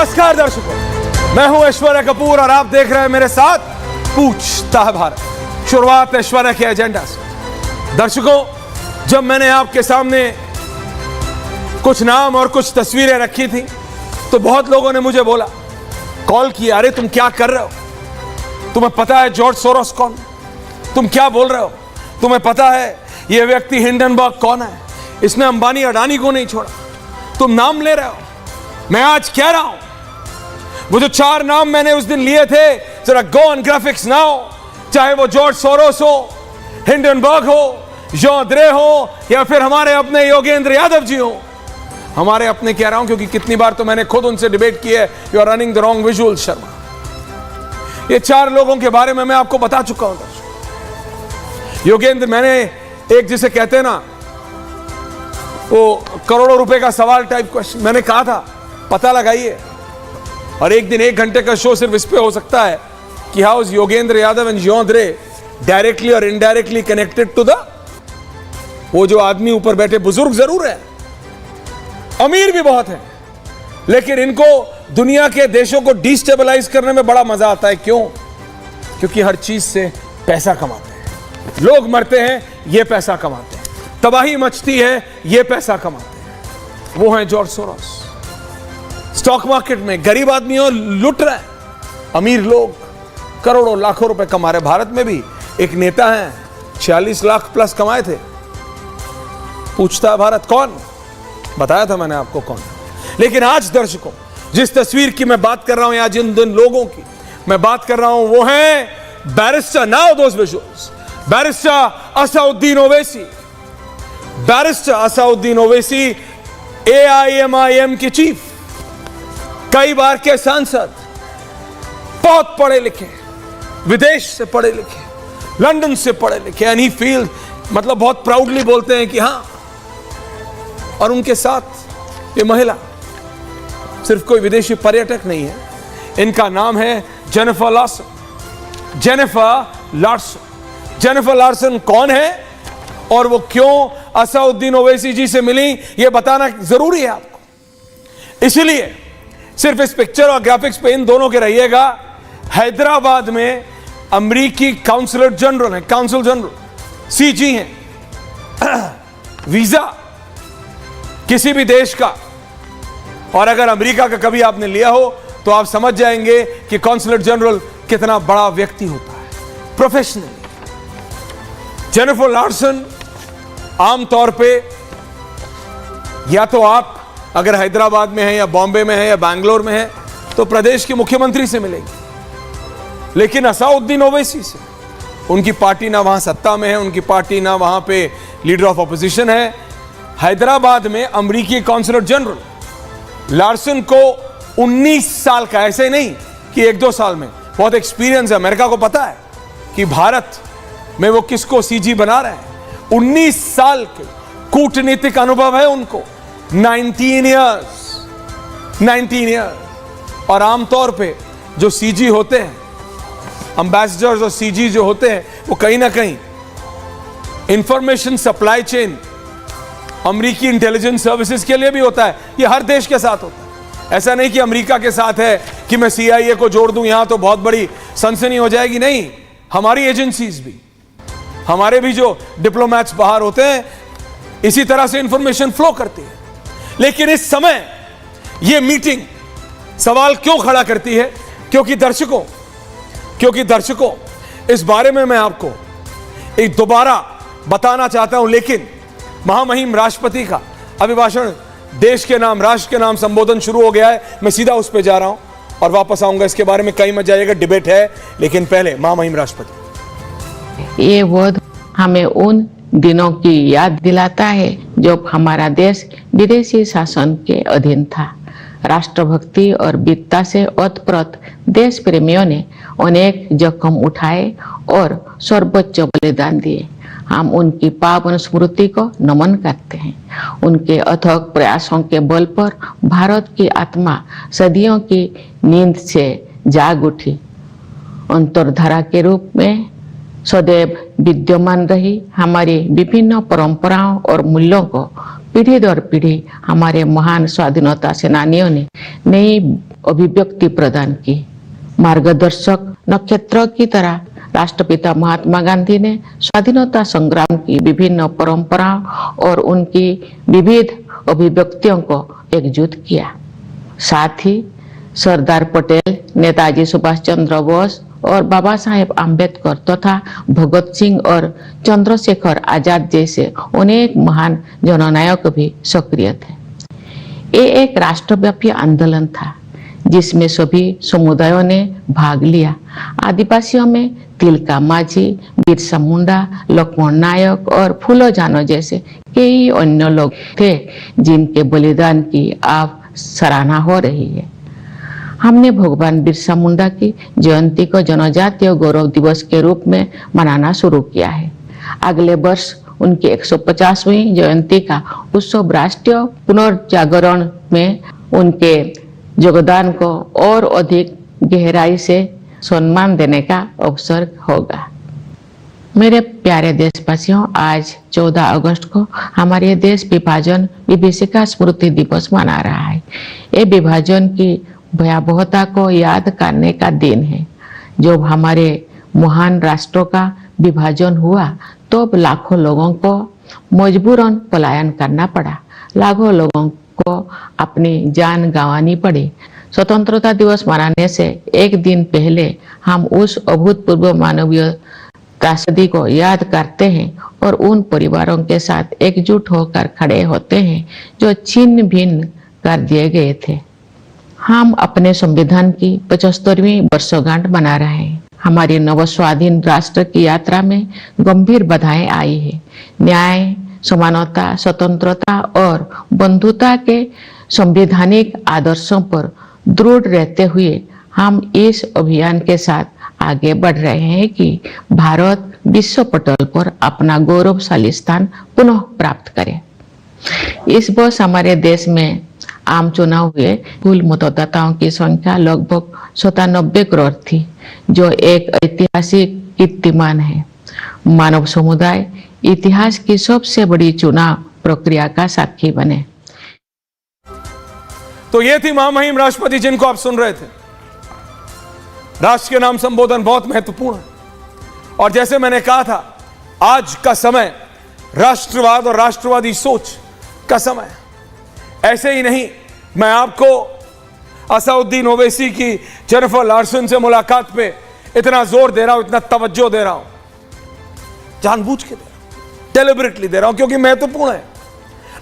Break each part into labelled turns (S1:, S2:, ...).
S1: नमस्कार दर्शकों, मैं हूं ऐश्वर्या कपूर और आप देख रहे हैं मेरे साथ पूछता है भारत। शुरुआत ऐश्वर्या के एजेंडा से। दर्शकों, जब मैंने आपके सामने कुछ नाम और कुछ तस्वीरें रखी थी तो बहुत लोगों ने मुझे बोला, कॉल किया, अरे तुम क्या कर रहे हो, तुम्हें पता है जॉर्ज सोरोस कौन, तुम क्या बोल रहे हो, तुम्हें पता है यह व्यक्ति हिंडनबर्ग कौन है, इसने अंबानी अडानी को नहीं छोड़ा, तुम नाम ले रहे हो। मैं आज कह रहा हूं, वो जो 4 नाम मैंने उस दिन लिए थे, जरा गो ऑन ग्राफिक्स नाउ, चाहे वो जॉर्ज सोरोस हो, हिंडनबर्ग हो, जॉन द्रे हो, या फिर हमारे अपने योगेंद्र यादव जी हो। हमारे अपने कह रहा हूं क्योंकि कितनी बार तो मैंने खुद उनसे डिबेट की है, you are running the wrong visual Sharma. ये 4 लोगों के बारे में मैं आपको बता चुका हूं दर्शकों। योगेंद्र, मैंने एक जिसे कहते हैं ना वो करोड़ों रुपए का सवाल टाइप क्वेश्चन, मैंने कहा था पता लगाइए, और एक दिन 1 घंटे का शो सिर्फ इस पे हो सकता है कि how is Yogendra Yadav and John Dreze directly और इनडायरेक्टली कनेक्टेड टू द, वो जो आदमी ऊपर बैठे बुजुर्ग जरूर है, अमीर भी बहुत है, लेकिन इनको दुनिया के देशों को डिस्टेबलाइज करने में बड़ा मजा आता है। क्यों? क्योंकि हर चीज से पैसा कमाते हैं, लोग मरते हैं ये पैसा कमाते हैं, तबाही मचती है ये पैसा कमाते हैं। वो हैं जॉर्ज सोरोस। स्टॉक मार्केट में गरीब आदमियों लुट रहे हैं, अमीर लोग करोड़ों लाखों रुपए कमा रहे। भारत में भी एक नेता हैं 46 लाख प्लस कमाए थे। पूछता है भारत कौन, बताया था मैंने आपको कौन। लेकिन आज दर्शकों, जिस तस्वीर की मैं बात कर रहा हूं, या जिन लोगों की मैं बात कर रहा हूं, वो हैं barrister, now those visuals, barrister Asaduddin Owaisi. Barrister Asaduddin Owaisi AIMIM के चीफ, कई बार के सांसद, बहुत पढ़े लिखे, विदेश से पढ़े लिखे, लंदन से पढ़े लिखे, एंड ही फील, मतलब बहुत प्राउडली बोलते हैं कि हां। और उनके साथ ये महिला सिर्फ कोई विदेशी पर्यटक नहीं है, इनका नाम है Jennifer Larsen. Jennifer Larsen, Jennifer Larsen कौन है और वो क्यों असदुद्दीन ओवैसी जी से मिली, ये बताना जरूरी है आपको। इसलिए सिर्फ इस पिक्चर और ग्राफिक्स पे इन दोनों के रहिएगा। हैदराबाद में अमेरिकी काउंसलर जनरल है, काउंसिल जनरल CG हैं। वीजा किसी भी देश का, और अगर अमेरिका का कभी आपने लिया हो तो आप समझ जाएंगे कि काउंसलर जनरल कितना बड़ा व्यक्ति होता है, प्रोफेशनल। जेनिफर लार्सन आमतौर पे या तो आप अगर हैदराबाद में है या बॉम्बे में है या बैंगलोर में है तो प्रदेश के मुख्यमंत्री से मिलेंगे, लेकिन असदुद्दीन ओवैसी से, उनकी पार्टी ना वहां सत्ता में है, उनकी पार्टी ना वहां पे लीडर ऑफ अपोजिशन है। हैदराबाद में अमेरिकी काउंसलर जनरल लार्सन को 19 साल का, ऐसे नहीं कि 1-2 साल में, बहुत एक्सपीरियंस है। अमेरिका को पता है कि भारत में वो किसको CG बना रहे हैं। 19 साल के कूटनीतिक अनुभव है उनको, 19 इयर्स। और आमतौर पे जो CG होते हैं, एम्बेसडर्स और CG जो होते हैं, वो कहीं ना कहीं इंफॉर्मेशन सप्लाई चेन अमेरिकी इंटेलिजेंस सर्विसेज के लिए भी होता है। ये हर देश के साथ होता है, ऐसा नहीं कि अमेरिका के साथ है कि मैं CIA को जोड़ दूं यहां तो बहुत बड़ी सनसनी हो जाएगी। नहीं, हमारी एजेंसीज भी, हमारे भी जो डिप्लोमैट्स बाहर होते हैं, इसी तरह से इंफॉर्मेशन फ्लो करती है। लेकिन इस समय यह मीटिंग सवाल क्यों खड़ा करती है? क्योंकि दर्शकों इस बारे में मैं आपको एक दोबारा बताना चाहता हूं। लेकिन महामहिम राष्ट्रपति का अभिभाषण, देश के नाम, राष्ट्र के नाम संबोधन शुरू हो गया है। मैं सीधा उस पर जा रहा हूं और वापस आऊंगा। इसके बारे में कहीं मत जाइएगा, डिबेट है। लेकिन पहले महामहिम राष्ट्रपति।
S2: ये वर्ड हमें उन दिनों की याद दिलाता है जब हमारा देश विदेशी शासन के अधीन था। राष्ट्रभक्ति और वीरता से ओतप्रोत देश प्रेमियों ने अनेक जोखिम उठाए और सर्वोच्च बलिदान दिए। हम उनकी पावन स्मृति को नमन करते हैं। उनके अथक प्रयासों के बल पर भारत की आत्मा सदियों की नींद से जाग उठी। अंतरधारा के रूप में सदैव विद्यमान रही हमारी विभिन्न परंपराओं और मूल्यों को पीढ़ी दर पीढ़ी हमारे महान स्वाधीनता सेनानियों ने नई अभिव्यक्ति प्रदान की। मार्गदर्शक नक्षत्र की तरह राष्ट्रपिता महात्मा गांधी ने स्वाधीनता संग्राम की विभिन्न परंपराओं और उनकी विविध अभिव्यक्तियों को एकजुट किया। साथ ही सरदार पटेल, नेताजी सुभाष चंद्र बोस और बाबा साहेब आम्बेडकर तथा भगत सिंह और चंद्रशेखर आजाद जैसे अनेक महान जननायक भी सक्रिय थे। ये एक राष्ट्रव्यापी आंदोलन था जिसमें सभी समुदायों ने भाग लिया। आदिवासियों में तिलका मांझी, बिरसा मुंडा, लक्ष्मण नायक और फूलो जानो जैसे कई अन्य लोग थे जिनके बलिदान की अब सराहना हो रही है। हमने भगवान बिरसा मुंडा की जयंती को जनजातीय गौरव दिवस के रूप में मनाना शुरू किया है। अगले वर्ष उनकी 150वीं जयंती का उत्सव राष्ट्रीय पुनर्जागरण में उनके योगदान को और अधिक गहराई से सम्मान देने का अवसर होगा। मेरे प्यारे देशवासियों, आज 14 अगस्त को हमारे देश विभाजन विभीषिका स्मृति दिवस मना रहा है। ये विभाजन की भयावहता को याद करने का दिन है। जब हमारे महान राष्ट्रों का विभाजन हुआ तो लाखों लोगों को मजबूरन पलायन करना पड़ा। लाखों लोगों को अपनी जान गंवानी पड़ी। स्वतंत्रता दिवस मनाने से एक दिन पहले हम उस अभूतपूर्व मानवीय त्रासदी को याद करते हैं और उन परिवारों के साथ एकजुट होकर खड़े होते हैं जो छिन्न भिन्न कर दिए गए थे। हम अपने संविधान की 75वीं वर्षगांठ मना रहे हैं। हमारी नवस्वाधीन राष्ट्र की यात्रा में गंभीर बाधाएं आई है। न्याय, समानता, स्वतंत्रता और बंधुता के संवैधानिक आदर्शों पर दृढ़ रहते हुए हम इस अभियान के साथ आगे बढ़ रहे हैं कि भारत विश्व पटल पर अपना गौरवशाली स्थान पुनः प्राप्त करे। इस वर्ष हमारे देश में आम चुनाव हुए। कुल मतदाताओं की संख्या लगभग 97 करोड़ थी, जो एक ऐतिहासिक कीर्तिमान है। मानव समुदाय इतिहास की सबसे बड़ी चुनाव प्रक्रिया का साक्षी बने।
S1: तो ये थी महामहिम राष्ट्रपति जिनको आप सुन रहे थे। राष्ट्र के नाम संबोधन बहुत महत्वपूर्ण है और जैसे मैंने कहा था, आज का समय राष्ट्रवाद और राष्ट्रवादी सोच का समय है। ऐसे ही नहीं, मैं आपको असदुद्दीन ओवैसी की जेनिफर लार्सन से मुलाकात पे इतना जोर दे रहा हूं, इतना तवज्जो दे रहा हूं, जानबूझ के दे रहा हूं, डेलिबरेटली दे रहा हूं, क्योंकि महत्वपूर्ण है।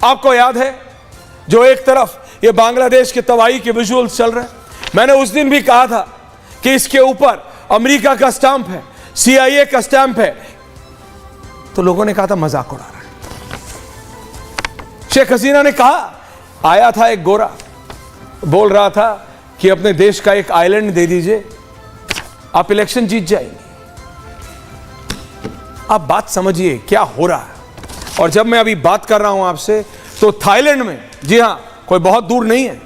S1: आपको याद है, जो एक तरफ ये बांग्लादेश के तबाही के विजुअल्स चल रहे हैं, मैंने उस दिन भी कहा था कि इसके ऊपर अमेरिका का स्टैंप है, CIA का स्टैंप है, तो लोगों ने कहा था मजाक उड़ा रहा है। शेख हसीना ने कहा, आया था एक गोरा, बोल रहा था कि अपने देश का एक आइलैंड दे दीजिए, आप इलेक्शन जीत जाएंगे। आप बात समझिए क्या हो रहा है। और जब मैं अभी बात कर रहा हूं आपसे, तो थाईलैंड में, जी हां, कोई बहुत दूर नहीं है,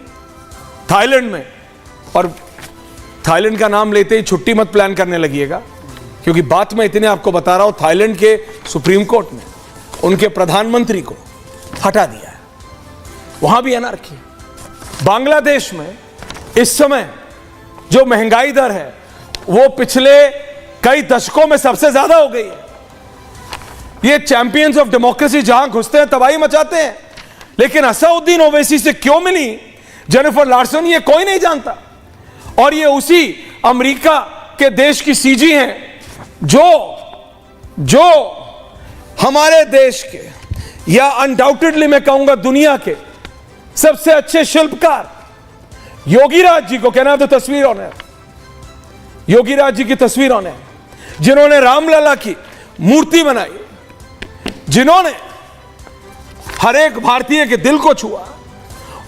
S1: थाईलैंड में, और थाईलैंड का नाम लेते ही छुट्टी मत प्लान करने लगिएगा, क्योंकि बात मैं इतने आपको बता रहा हूं, थाईलैंड के सुप्रीम कोर्ट ने उनके प्रधानमंत्री को हटा दिया है। वहां भी अनार्की है। बांग्लादेश में इस समय जो महंगाई दर है वो पिछले कई दशकों में सबसे ज्यादा हो गई है। ये चैंपियंस ऑफ डेमोक्रेसी जहां घुसते हैं तबाही मचाते हैं, लेकिन असदुद्दीन ओवैसी से क्यों मिली जेनिफर लार्सन, ये कोई नहीं जानता। और ये उसी अमेरिका के देश की सीजी हैं जो हमारे देश के, या अनडाउटेडली मैं कहूंगा दुनिया के सबसे अच्छे शिल्पकार योगीराज जी को, कहना तो तस्वीर ऑन है, योगीराज जी की तस्वीर ऑन है, जिन्होंने रामलला की मूर्ति बनाई, जिन्होंने हर एक भारतीय के दिल को छुआ।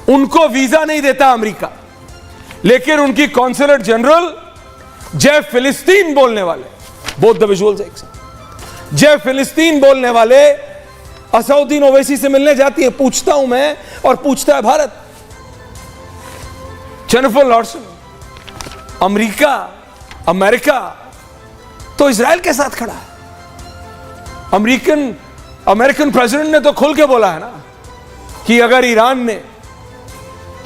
S1: उनको वीजा नहीं देता अमेरिका, लेकिन उनकी कॉन्सुलेट जनरल जय फिलिस्तीन बोलने वाले, बोथ द विजुअल्स एक साथ, जय फिलिस्तीन बोलने वाले असदुद्दीन ओवैसी से मिलने जाती है। पूछता हूं मैं और पूछता है भारत, जेनिफर लार्सन, अमेरिका तो इजराइल के साथ खड़ा है। अमेरिकन प्रेसिडेंट ने तो खुल के बोला है ना कि अगर ईरान ने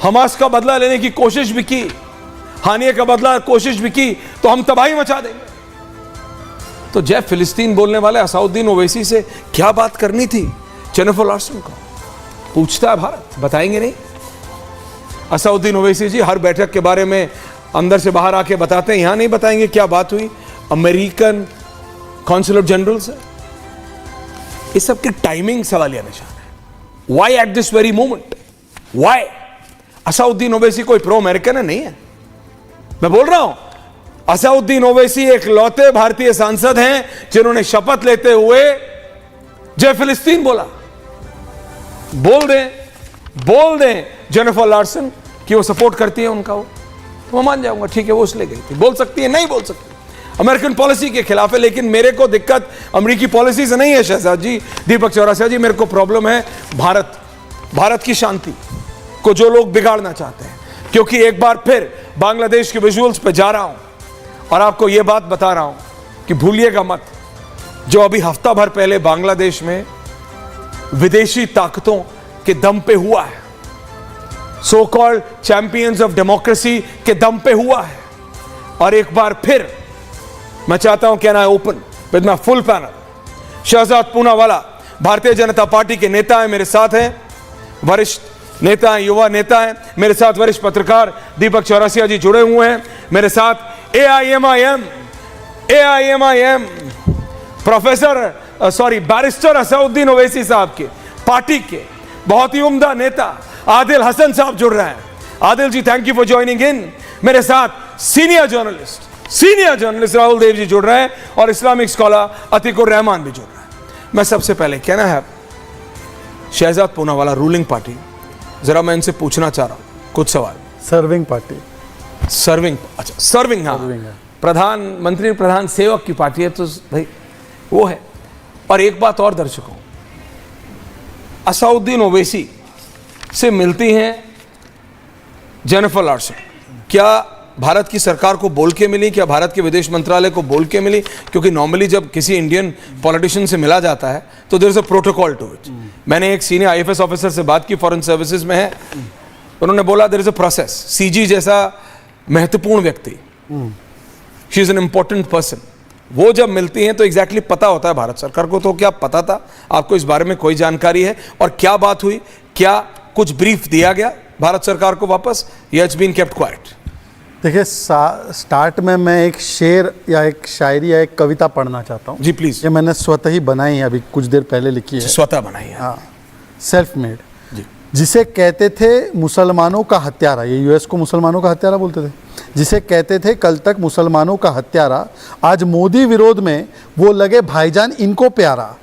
S1: हमास का बदला लेने की कोशिश भी की हानिए का बदला कोशिश भी की तो हम तबाही मचा देंगे। तो जय फिलिस्तीन बोलने वाले असाउद्दीन ओवैसी से क्या बात करनी थी जेनिफर लार्सन को? पूछता है भारत, बताएंगे नहीं? असाउद्दीन ओवैसी जी हर बैठक के बारे में अंदर से बाहर आके बताते हैं, यहां नहीं बताएंगे क्या बात हुई अमेरिकन काउंसिल ऑफ जनरल से? इस सब की टाइमिंग सवालिया निशान है। Why at this very moment? Why? Asaduddin Owaisi कोई प्रो अमेरिकन है? नहीं है। मैं बोल रहा हूं असाउद्दीन ओवैसी एक लौते भारतीय सांसद हैं जिन्होंने शपथ लेते हुए जय फिलिस्तीन बोला। बोल दें जेनिफर लार्सन कि वो सपोर्ट करती है उनका, वो तो मैं मान जाऊंगा, ठीक है वो उसलिए गई थी। बोल सकती है, नहीं बोल सकती, अमेरिकन पॉलिसी के खिलाफ है। लेकिन मेरे को दिक्कत अमेरिकी पॉलिसी से नहीं है शहजाद जी, दीपक चौरसिया जी, मेरे को प्रॉब्लम है भारत की शांति को जो लोग बिगाड़ना चाहते हैं। क्योंकि एक बार फिर बांग्लादेश के विजुअल्स पे जा रहा हूं और आपको यह बात बता रहा हूं कि भूलिएगा मत, जो अभी हफ्ता भर पहले बांग्लादेश में विदेशी ताकतों के दम पे हुआ है, so called champions of democracy के दम पे हुआ है। और एक बार फिर मैं चाहता हूं कहना है open with my full panel, Shahzad Poonawalla Bharatiya Janata party के नेता हैं, मेरे साथ हैं, वरिष्ठ नेता हैं, युवा नेता हैं, मेरे साथ वरिष्ठ पत्रकार दीपक चौरसिया जी जुड़े हुए हैं, मेरे साथ AIMIM बैरिस्टर असाउद्दीन ओवैसी साहब के पार्टी के बहुत ही उम्दा नेता आदिल हसन साहब जुड़ रहे हैं। Adil ji thank you for joining in. मेरे साथ सीनियर जर्नलिस्ट राहुल देव जी जुड़ रहे हैं और इस्लामिक स्कॉलर अतीकुर रहमान भी जुड़ रहे हैं। मैं सबसे पहले कहना है शहजाद पूनावाला रूलिंग पार्टी, जरा मैं इनसे पूछना चाह रहा हूं कुछ सवाल।
S3: सर्विंग पार्टी,
S1: सर्विंग, अच्छा सर्विंग, हाँ, प्रधानमंत्री प्रधान सेवक की पार्टी है तो भाई वो है। और एक बात और दर्शकों, असाउद्दीन ओवैसी से मिलती हैं जेनिफर लार्सन, क्या भारत की सरकार को बोल के मिली, क्या भारत के विदेश मंत्रालय को बोल के मिली? क्योंकि नॉर्मली जब किसी इंडियन पॉलिटिशियन से मिला जाता है तो there is a protocol to it. मैंने एक सीनियर IFS ऑफिसर से बात की, फॉरेन सर्विसेज में है, उन्होंने बोला there is a process. CG जैसा महत्वपूर्ण व्यक्ति, she is an important person, वो जब मिलती हैं तो एग्जैक्टली पता होता है भारत सरकार को। तो क्या पता था आपको इस बारे में कोई जानकारी है? और क्या बात हुई, क्या कुछ ब्रीफ दिया गया भारत सरकार को वापस, या इट्स बीन केप्ट क्वाइट?
S3: देखिए स्टार्ट में मैं एक शेर या एक शायरी या एक कविता पढ़ना चाहता हूँ।
S1: जी प्लीज।
S3: ये मैंने स्वतः ही बनाई है, अभी कुछ देर पहले लिखी है।
S1: स्वतः बनाई है?
S3: हाँ, सेल्फ मेड।
S1: जी।
S3: जिसे कहते थे मुसलमानों का हत्यारा, ये US को मुसलमानों का हत्यारा बोलते थे, जिसे कहते थे कल तक मुसलमानों का हत्यारा, आज मोदी विरोध में वो लगे भाईजान इनको प्यारा।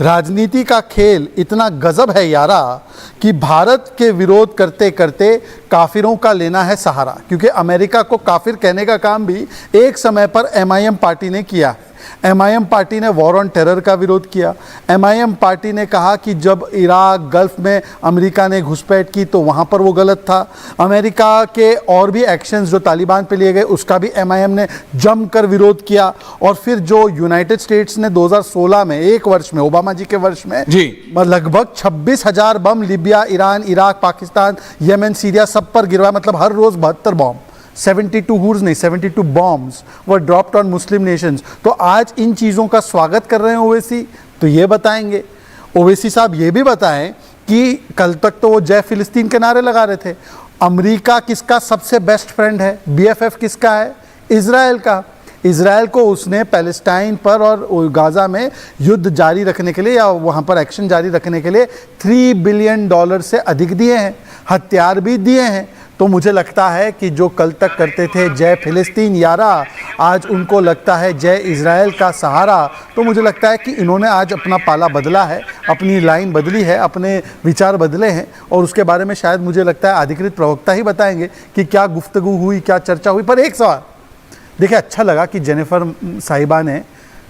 S3: राजनीति का खेल इतना गजब है यारा कि भारत के विरोध करते करते काफिरों का लेना है सहारा। क्योंकि अमेरिका को काफिर कहने का काम भी एक समय पर MIM पार्टी ने किया है। MIM पार्टी ने वॉर ऑन टेरर का विरोध किया। MIM पार्टी ने कहा कि जब इराक गल्फ में अमेरिका ने घुसपैठ की तो वहाँ पर वो गलत था। अमेरिका के और भी एक्शंस जो तालिबान पे लिए गए उसका भी MIM ने जमकर विरोध किया। और फिर जो यूनाइटेड स्टेट्स ने 2016 में, एक वर्ष में, ओबामा जी के वर्ष में लगभग 26,000 bomb Libya, Iran, Iraq, Pakistan, Yemen, Syria सब पर गिरवाया। मतलब हर रोज़ 72 बॉम्ब, 72 हुर्स नहीं, 72 bombs were dropped on Muslim Nations. तो आज इन चीज़ों का स्वागत कर रहे हैं ओवैसी, तो ये बताएंगे। ओवैसी साहब ये भी बताएं कि कल तक तो वो जय फिलिस्तीन के नारे लगा रहे थे। अमेरिका किसका सबसे बेस्ट फ्रेंड है? BFF किसका है? इजराइल का। इजराइल को उसने पैलेस्टाइन पर और गाज़ा में युद्ध जारी रखने के लिए या वहाँ पर एक्शन जारी रखने के लिए $3 बिलियन से अधिक दिए हैं, हथियार भी दिए हैं। तो मुझे लगता है कि जो कल तक करते थे जय फिलिस्तीन यारा, आज उनको लगता है जय इजराइल का सहारा। तो मुझे लगता है कि इन्होंने आज अपना पाला बदला है, अपनी लाइन बदली है, अपने विचार बदले हैं। और उसके बारे में शायद मुझे लगता है अधिकृत प्रवक्ता ही बताएंगे कि क्या गुफ्तगू हुई, क्या चर्चा हुई। पर एक सवाल देखिए, अच्छा लगा कि जेनिफर साहिबा ने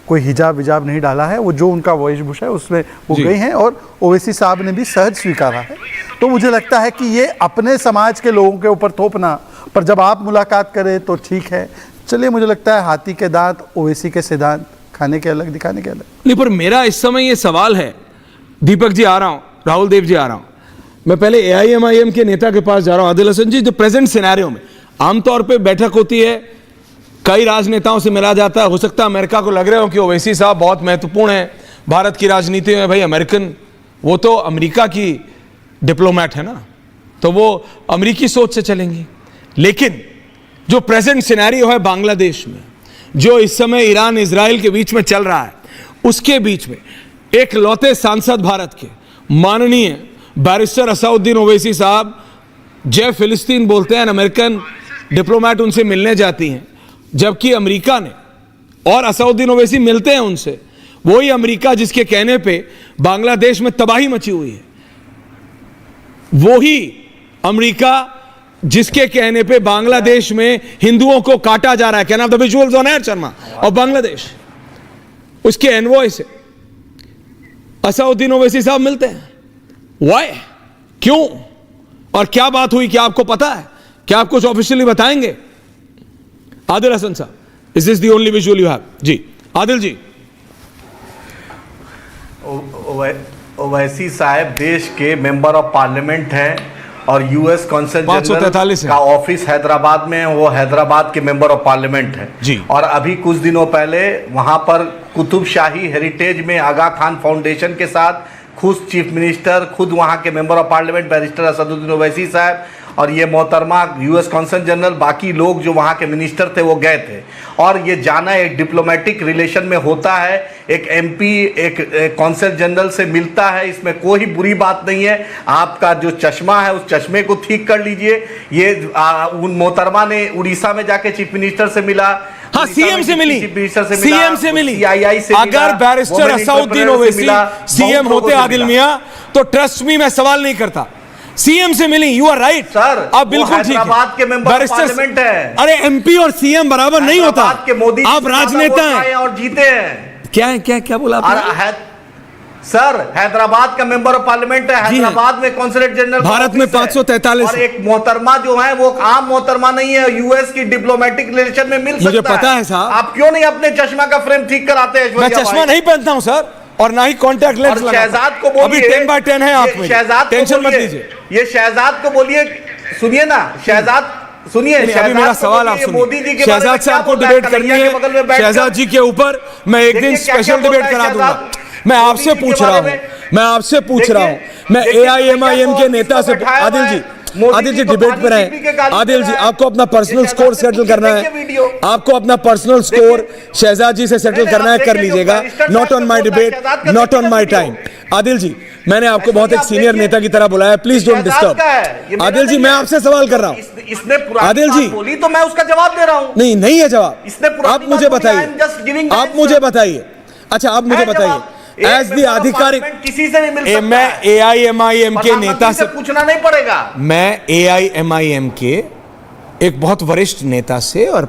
S3: कोई हिजाब विजाब नहीं डाला है, वो जो उनका वेशभूषा है उसमें वो गई हैं, और ओवैसी साहब ने भी सहज स्वीकारा है। तो मुझे लगता है कि ये अपने समाज के लोगों के ऊपर थोपना, पर जब आप मुलाकात करें तो ठीक है। चलिए, मुझे लगता है हाथी के दांत ओवैसी के सिद्धांत, खाने के अलग दिखाने के अलग।
S1: नहीं, पर मेरा इस समय ये सवाल है, दीपक जी आ रहा हूं, राहुल देव जी आ रहा हूं, मैं पहले AIMIM के नेता के पास जा रहा हूं, आदिल हसन जी। जो प्रेजेंट सिनेरियो में आमतौर पे बैठक होती है, कई राजनेताओं से मिला जाता है। हो सकता है अमेरिका को लग रहे हो कि ओवैसी साहब बहुत महत्वपूर्ण है भारत की राजनीति में। भाई अमेरिकन, वो तो अमेरिका की डिप्लोमेट है ना, तो वो अमेरिकी सोच से चलेंगी। लेकिन जो प्रेजेंट सिनेरियो है बांग्लादेश में, जो इस समय ईरान इजराइल के बीच में चल रहा है, उसके बीच में एक लौते सांसद भारत के माननीय बैरिस्टर असदुद्दीन ओवैसी साहब जय फिलिस्तीन बोलते हैं। अमेरिकन डिप्लोमेट उनसे मिलने जाती हैं, जबकि अमेरिका ने, और असदुद्दीन ओवैसी मिलते हैं उनसे, वही अमेरिका जिसके कहने पे बांग्लादेश में तबाही मची हुई है, वही अमेरिका जिसके कहने पे बांग्लादेश में हिंदुओं को काटा जा रहा है। Can of the visuals on air Sharma और बांग्लादेश, उसके एनवॉय से असदुद्दीन ओवैसी साहब मिलते हैं। वाई, क्यों और क्या बात हुई, क्या आपको पता है? क्या आप कुछ ऑफिशियली बताएंगे? आदिल हसन साहब, is this the only visual you have? जी आदिल जी।
S4: ओवैसी साहब देश के मेंबर ऑफ पार्लियामेंट हैं और यूएस कौंसल जनरल का ऑफिस हैदराबाद में है। वो हैदराबाद के मेंबर ऑफ पार्लियामेंट है
S1: जी।
S4: और अभी कुछ दिनों पहले वहां पर कुतुब शाही हेरिटेज में आगा खान फाउंडेशन के साथ खुद चीफ मिनिस्टर, खुद वहां के member of parliament barrister Asaduddin Owaisi साहब और ये मोहतरमा यूएस कौंसल जनरल, बाकी लोग जो वहाँ के मिनिस्टर थे वो गए थे। और ये जाना एक डिप्लोमेटिक रिलेशन में होता है, एक एमपी एक कौंसल जनरल से मिलता है, इसमें कोई बुरी बात नहीं है। आपका जो चश्मा है उस चश्मे को ठीक कर लीजिए। ये उन मोहतरमा ने उड़ीसा में जाके चीफ मिनिस्टर से मिला,
S1: हाँ सीएम से मिली, सीएम से मिली।
S4: CII से
S1: अगर बैरिस्टर असदुद्दीन ओवैसी सीएम होते आदिल मियां, तो ट्रस्ट मी मैं सवाल नहीं करता। सीएम से मिली, यू आर राइट
S4: सर,
S1: आप बिल्कुल ठीक है।
S4: हैदराबाद के मेंबर ऑफ पार्लियामेंट है।
S1: अरे एमपी और सीएम बराबर नहीं होता।
S4: के मोदी
S1: आप राजनेता हैं
S4: और जीते हैं।
S1: क्या है, क्या बोला आपने?
S4: सर हैदराबाद का मेंबर ऑफ पार्लियामेंट है, हैदराबाद में कॉन्सुलेट जनरल
S1: भारत में 543
S4: और एक मोहतरमा जो है वो आम मोहतरमा नहीं है, यूएस की डिप्लोमेटिक रिलेशन में मिल सकता है।
S1: मुझे पता है साहब।
S4: आप क्यों नहीं अपने चश्मा का फ्रेम ठीक कराते हैं?
S1: मैं चश्मा नहीं पहनता हूं सर, और ना ही कॉन्टैक्ट लेंस लगाता।
S4: शहजाद को बोलिए,
S1: अभी 10/10 है आप में,
S4: शहजाद
S1: टेंशन मत लीजिए।
S4: ये शहजाद को बोलिए, सुनिए ना शहजाद, सुनिए
S1: अभी मेरा सवाल आप सुनिए। शहजाद से आपको डिबेट करनी है, शहजाद जी के ऊपर मैं एक दिन स्पेशल डिबेट करा दूंगा। मैं आपसे पूछ रहा हूं, मैं AIMIM के नेता से, आदिल जी डिबेट पर हैं। आदिल जी आपको अपना पर्सनल स्कोर सेटल करना है, आपको अपना पर्सनल स्कोर शहजाद जी से सेटल करना है, कर लीजिएगा। Not on my debate, not on my time. Adil ji मैंने आपको बहुत एक सीनियर नेता की तरह बुलाया, please don't disturb. Adil ji मैं आपसे सवाल कर रहा हूँ।
S4: इसने
S1: आदिल जी
S4: बोली तो मैं उसका जवाब दे रहा हूँ।
S1: नहीं है जवाब। आप मुझे बताइए, आप मुझे बताइए। अच्छा आप मुझे बताइए, एज द आधिकारिक,
S4: किसी से नहीं मिल सकता।
S1: मैं AIMIM के नेता से
S4: पूछना नहीं पड़ेगा।
S1: मैं AIMIM के एक बहुत वरिष्ठ नेता से और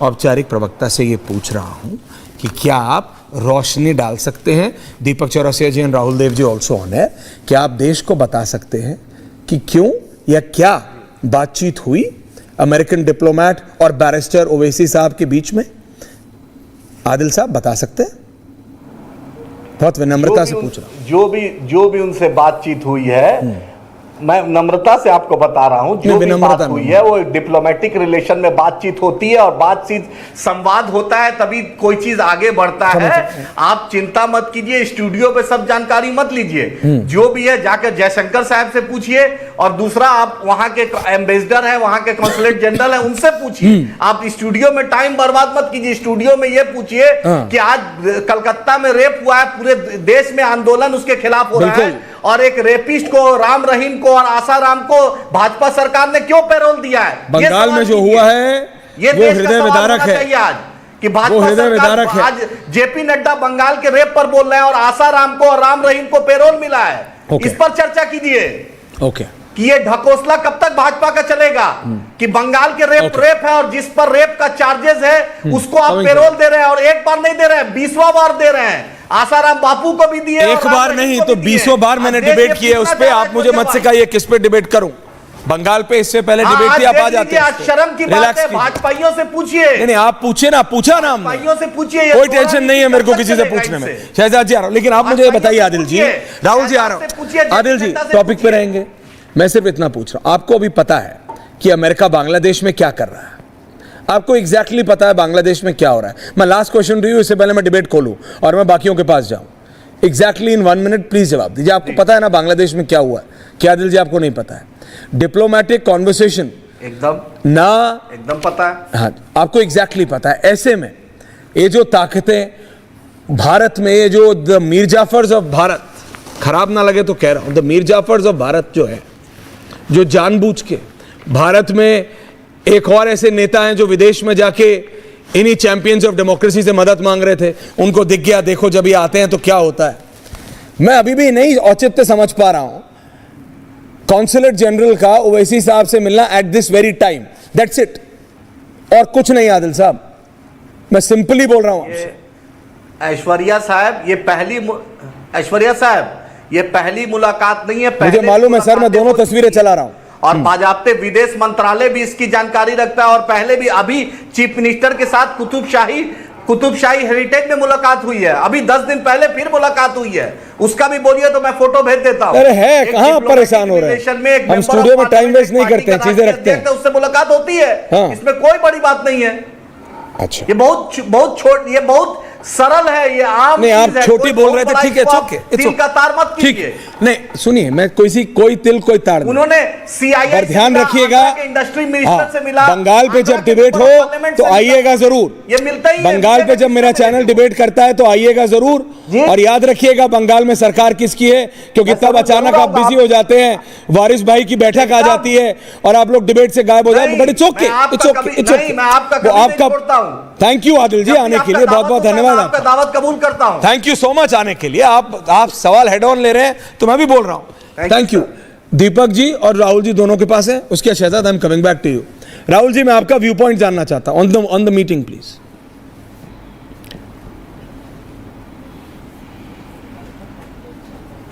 S1: औपचारिक प्रवक्ता से ये पूछ रहा हूं कि क्या आप रोशनी डाल सकते हैं, दीपक चौरसिया जी और राहुल देव जी ऑल्सो ऑन है, क्या आप देश को बता सकते हैं कि क्यों या क्या बातचीत हुई अमेरिकन डिप्लोमेट और बैरिस्टर ओवैसी साहब के बीच में? आदिल साहब बता सकते हैं? बहुत विनम्रता से पूछ रहा हूं।
S4: जो भी उनसे बातचीत हुई है, मैं नम्रता से आपको बता रहा हूं, जो भी बात हुई है वो डिप्लोमेटिक रिलेशन में बातचीत होती है और बातचीत संवाद होता है, तभी कोई चीज आगे बढ़ता है। आप चिंता मत कीजिए, स्टूडियो पे सब जानकारी मत लीजिए। जो भी है जाकर जयशंकर साहब से पूछिए, और दूसरा आप वहां के एम्बेसडर है, वहां के कॉन्सुलेट जनरल है, उनसे पूछिए। आप स्टूडियो में टाइम बर्बाद मत कीजिए। स्टूडियो में ये पूछिए कि आज कलकत्ता में रेप हुआ है, पूरे देश में आंदोलन उसके खिलाफ हो रहा है, और एक रेपिस्ट को, राम रहीम को और आसाराम को भाजपा सरकार ने क्यों पैरोल दिया है?
S1: बंगाल में जो हुआ है
S4: ये
S1: वो हृदय विदारक है।
S4: आज कि भाजपा सरकार, आज जेपी नड्डा बंगाल के रेप पर बोल रहे हैं और आसाराम को और राम रहीम को पैरोल मिला है। इस पर चर्चा कीजिए कि ये ढकोसला कब तक भाजपा का चलेगा कि बंगाल के रेप है और जिस पर रेप का चार्जेस है उसको आप पैरोल दे रहे हैं, और एक बार नहीं दे रहे हैं, 20वां बार दे रहे हैं। आसाराम बापू को भी दिए,
S1: एक बार नहीं तो 20वां बार मैंने डिबेट की है उस पे। आप मुझे मत सिखाइए किस पे डिबेट करूं। बंगाल पे इससे पहले डिबेट थी, आप आ जाते हैं।
S4: आज शर्म की बात है, भाजपाइयों से पूछिए।
S1: नहीं आप पूछे ना, पूछा ना,
S4: भाजपाइयों से पूछिए,
S1: कोई टेंशन नहीं है मेरे को किसी से पूछने में। शहजाद जी आ रहा हूं, लेकिन आप मुझे ये बताइए आदिल जी, राहुल जी आ रहा हूं, आदिल जी टॉपिक पे रहेंगे। मैं सिर्फ इतना पूछ रहा हूं, आपको अभी पता है कि अमेरिका बांग्लादेश में क्या कर रहा है। आपको एग्जैक्टली पता है बांग्लादेश में क्या हो रहा है। मैं लास्ट क्वेश्चन रही हूं, इससे पहले मैं डिबेट खोलूं और मैं बाकियों के पास जाऊं, एग्जैक्टली इन 1 मिनट प्लीज जवाब दीजिए। आपको पता है ना बांग्लादेश में क्या हुआ है? क्या दिल जी आपको नहीं पता है? डिप्लोमेटिक कॉन्वर्सेशन
S4: एकदम पता है।
S1: हाँ, आपको एग्जैक्टली पता है। ऐसे में ये जो ताकतें भारत में, ये जो द मीर जाफर्स ऑफ भारत, खराब ना लगे तो कह रहा हूं, द मीर जाफर्स ऑफ भारत जो है, जो जानबूझ के भारत में, एक और ऐसे नेता हैं जो विदेश में जाके इन्हीं चैंपियंस ऑफ डेमोक्रेसी से मदद मांग रहे थे, उनको दिख गया देखो जब ये आते हैं तो क्या होता है। मैं अभी भी नहीं औचित्य समझ पा रहा हूं कॉन्सुलेट जनरल का ओवैसी साहब से मिलना eight this very time, that's it, और कुछ नहीं। आदिल साहब मैं सिंपली बोल रहा हूं आपसे।
S4: ऐश्वर्या साहब ये पहली मुलाकात नहीं है।
S1: मुझे मालूम है सर, मैं दोनों तस्वीरें चला रहा हूं
S4: और बाजाप्ते विदेश मंत्रालय भी इसकी जानकारी रखता है। और पहले भी अभी चीफ मिनिस्टर के साथ कुतुबशाही हेरिटेज में मुलाकात हुई है। अभी 10 दिन पहले फिर मुलाकात हुई है, उसका भी बोलिए तो मैं फोटो भेज देता हूं।
S1: अरे है, कहां परेशान हो रहे हैं हम? स्टूडियो में टाइम वेस्ट नहीं करते हैं, चीजें रखते हैं,
S4: उससे मुलाकात होती है।
S1: हाँ।
S4: इसमें कोई बड़ी बात नहीं है।
S1: अच्छा,
S4: ये बहुत सरल है, ये आम
S1: नहीं, आप
S4: चीज है।
S1: छोटी बोल रहे थे, ठीक है,
S4: तिल का तार मत कीजिए।
S1: नहीं सुनिए, मैं कोई तिल कोई तार नहीं।
S4: उन्होंने सीआईआई
S1: ध्यान रखिएगा,
S4: इंडस्ट्री मिनिस्टर से मिला।
S1: बंगाल पे जब डिबेट हो तो आइएगा जरूर।
S4: ये मिलता ही
S1: बंगाल पे जब मेरा चैनल डिबेट करता है तो आइएगा जरूर। और याद रखिएगा बंगाल में सरकार किसकी है, क्योंकि तब अचानक आप बिजी हो जाते हैं, वारिस भाई की बैठक आ जाती है और आप लोग डिबेट से गायब हो जाते हैं। बट इट्स ओके, आपका थैंक यू आदिल जी आने के लिए, बहुत बहुत धन्यवाद आपका।
S4: दावत कबूल करता हूं।
S1: थैंक यू सो मच आने के लिए। आप सवाल हेड ऑन ले रहे हैं तो मैं भी बोल रहा हूं। Thank you. दीपक जी और राहुल जी दोनों के पास है, उसके Shehzad I am coming back to you. Rahul ji मैं आपका व्यू पॉइंट जानना चाहता हूं ऑन द मीटिंग प्लीज।